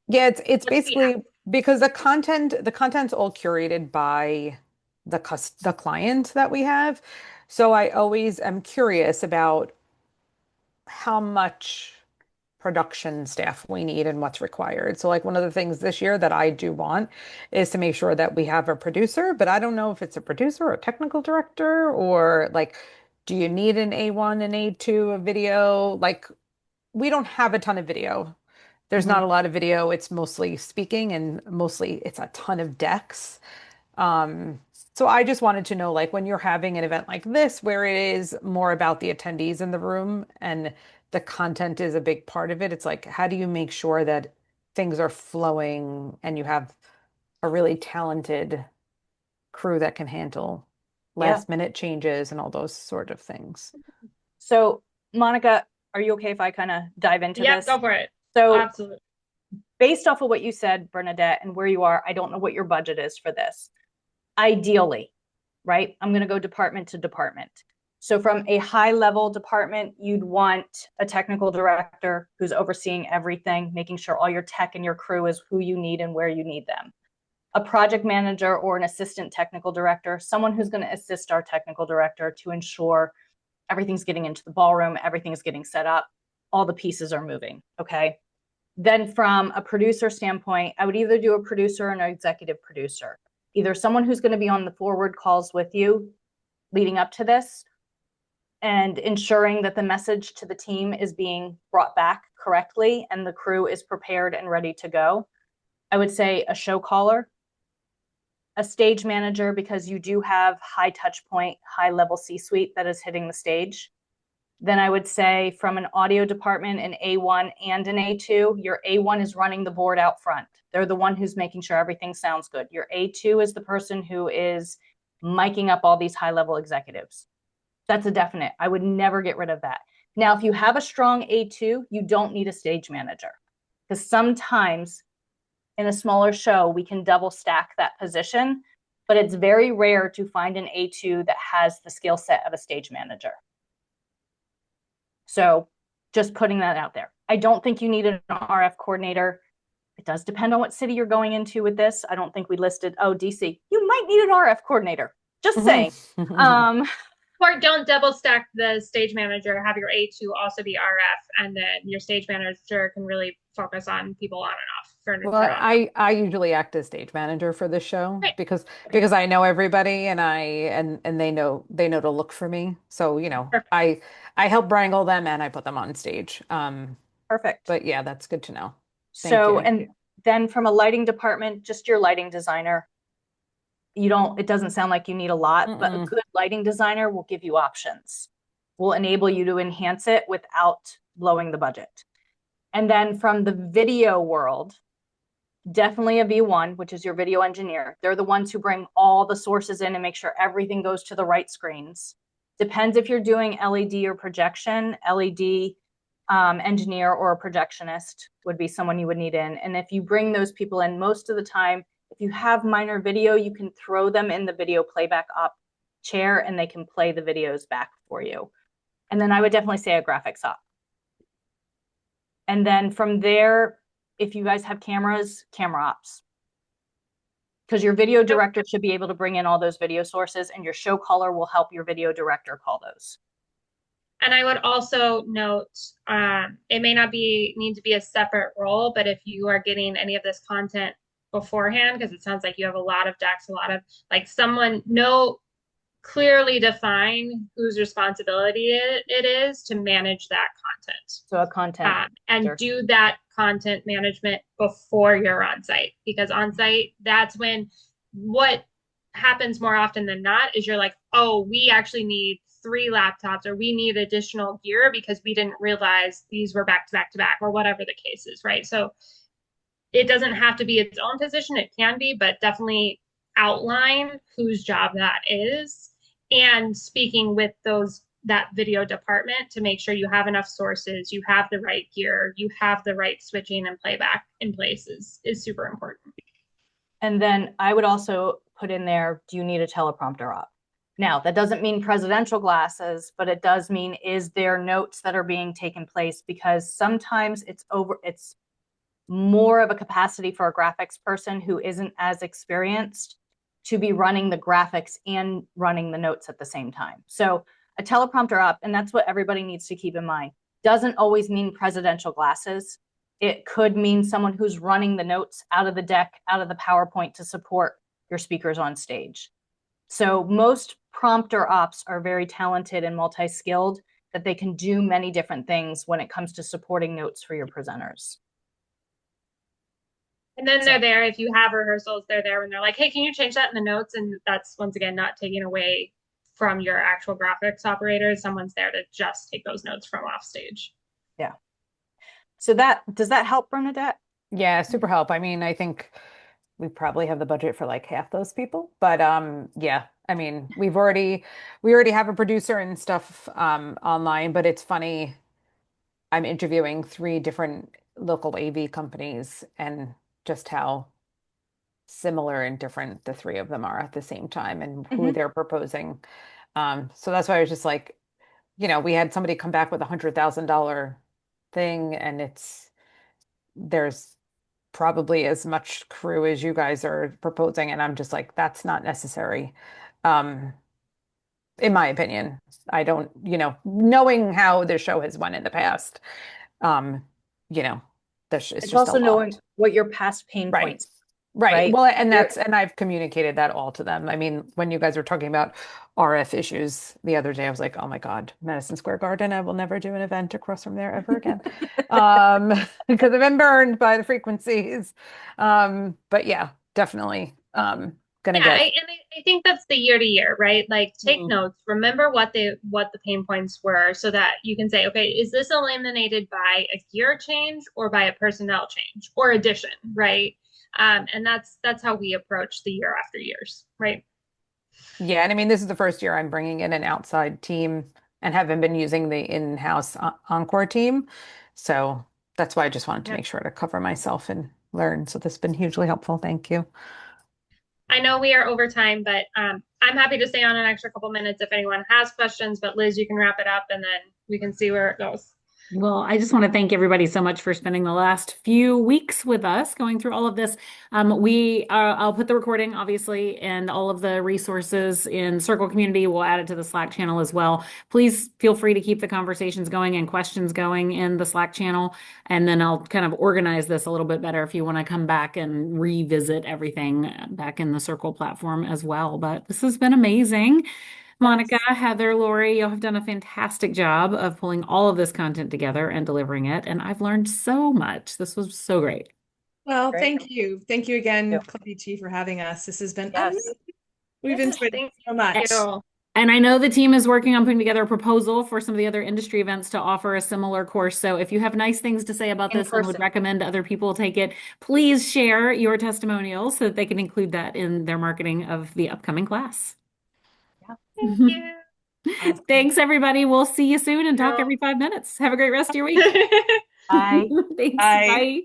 Yeah, it's basically because the content's all curated by the client that we have. So I always am curious about how much production staff we need and what's required. So like one of the things this year that I do want is to make sure that we have a producer, but I don't know if it's a producer or a technical director or like, do you need an A1 and A2 of video? Like we don't have a ton of video. There's not a lot of video. It's mostly speaking and mostly it's a ton of decks. So I just wanted to know, like, when you're having an event like this, where it is more about the attendees in the room and the content is a big part of it, it's like, how do you make sure that things are flowing and you have a really talented crew that can handle last minute changes and all those sort of things? So, Monica, are you okay if I kind of dive into this? Go for it. So, absolutely. Based off of what you said, Bernadette, and where you are, I don't know what your budget is for this. Ideally, right? I'm going to go department to department. So from a high level department, you'd want a technical director who's overseeing everything, making sure all your tech and your crew is who you need and where you need them. A project manager or an assistant technical director, someone who's going to assist our technical director to ensure everything's getting into the ballroom, everything's getting set up, all the pieces are moving, okay? Then from a producer standpoint, I would either do a producer and an executive producer. Either someone who's going to be on the forward calls with you leading up to this and ensuring that the message to the team is being brought back correctly and the crew is prepared and ready to go. I would say a show caller, a stage manager, because you do have high touch point, high level C-suite that is hitting the stage. Then I would say from an audio department, an A1 and an A2, your A1 is running the board out front. They're the one who's making sure everything sounds good. Your A2 is the person who is miking up all these high-level executives. That's a definite. I would never get rid of that. Now, if you have a strong A2, you don't need a stage manager. because sometimes in a smaller show, we can double stack that position, but it's very rare to find an A2 that has the skill set of a stage manager. So just putting that out there. I don't think you need an RF coordinator. It does depend on what city you're going into with this. I don't think we listed, oh, DC, you might need an RF coordinator. Just saying. Or don't double stack the stage manager, have your A2 also be RF, and then your stage manager can really focus on people on and off. Well, I usually act as stage manager for this show Right. because I know everybody and they know to look for me. So, you know, Perfect. I help wrangle them and I put them on stage. Perfect. But yeah, that's good to know. Thank So, you. and then from a lighting department, just your lighting designer. It doesn't sound like you need a lot, but a good lighting designer will give you options, will enable you to enhance it without blowing the budget. And then from the video world, definitely a V1, which is your video engineer. They're the ones who bring all the sources in and make sure everything goes to the right screens. Depends if you're doing LED or projection. LED engineer or a projectionist would be someone you would need in. And if you bring those people in, most of the time, if you have minor video, you can throw them in the video playback op chair and they can play the videos back for you. And then I would definitely say a graphics op. And then from there, if you guys have cameras, camera ops. Because your video director should be able to bring in all those video sources, and your show caller will help your video director call those. And I would also note, it may not need to be a separate role, but if you are getting any of this content beforehand, because it sounds like you have a lot of decks, a lot of like clearly define whose responsibility it is to manage that content. So a content and do that content management before you're on site, because on site, that's when what happens more often than not is you're like, oh, we actually need 3 laptops or we need additional gear because we didn't realize these were back to back to back or whatever the case is, right? So it doesn't have to be its own position. It can be, but definitely outline whose job that is. And speaking with that video department to make sure you have enough sources, you have the right gear, you have the right switching and playback in place is super important. And then I would also put in there, do you need a teleprompter op? Now, that doesn't mean presidential glasses, but it does mean, is there notes that are being taken place? Because sometimes it's more of a capacity for a graphics person who isn't as experienced to be running the graphics and running the notes at the same time. So a teleprompter op, and that's what everybody needs to keep in mind, doesn't always mean presidential glasses. It could mean someone who's running the notes out of the deck, out of the PowerPoint to support your speakers on stage. So most prompter ops are very talented and multi-skilled, that they can do many different things when it comes to supporting notes for your presenters. And then they're there, if you have rehearsals, they're there when they're like, hey, can you change that in the notes? And that's, once again, not taking away from your actual graphics operators. Someone's there to just take those notes from off stage. Yeah. So does that help, Bernadette? Yeah, super help. I mean, I think we probably have the budget for like half those people, but yeah, I mean, we already have a producer and stuff online, but it's funny. I'm interviewing 3 different local AV companies and just how similar and different the 3 of them are at the same time and who they're proposing. So that's why I was just like, you know, we had somebody come back with $100,000 thing, and there's probably as much crew as you guys are proposing, and I'm just like, that's not necessary. In my opinion, I don't, you know, knowing how the show has won in the past, you know, it's just also a knowing lot. what your past pain points. Right. Well, and I've communicated that all to them. I mean, when you guys were talking about RF issues the other day, I was like, oh my God, Madison Square Garden, I will never do an event across from there ever again. Because I've been burned by the frequencies. But yeah, definitely I think that's the year to year, right? Like take notes, remember what the pain points were so that you can say, okay, is this eliminated by a gear change or by a personnel change or addition, right? And that's how we approach the year after years, right? Yeah, and I mean, this is the first year I'm bringing in an outside team and haven't been using the in-house Encore team. So that's why I just wanted to make sure to cover myself and learn. So this has been hugely helpful. Thank you. I know we are over time, but I'm happy to stay on an extra couple minutes if anyone has questions. But Liz, you can wrap it up and then we can see where it goes. Well, I just want to thank everybody so much for spending the last few weeks with us going through all of this. I'll put the recording, obviously, and all of the resources in Circle Community. We'll add it to the Slack channel as well. Please feel free to keep the conversations going and questions going in the Slack channel. And then I'll kind of organize this a little bit better if you want to come back and revisit everything back in the Circle platform as well. But this has been amazing. Monica, Heather, Lori, you have done a fantastic job of pulling all of this content together and delivering it. And I've learned so much. This was so great. Well, Great. thank you. Thank you again, Yep. Club EG, for having us. This has been Yes. amazing. We've Yes, enjoyed it thank so much. you. And I know the team is working on putting together a proposal for some of the other industry events to offer a similar course. So if you have nice things to say about In this and would person. recommend other people take it, please share your testimonials so that they can include that in their marketing of the upcoming class. Thank you. Awesome. Thanks, everybody. We'll see you soon and talk Yeah. every 5 minutes. Have a great rest of your week. Bye. Thanks. Bye. Bye.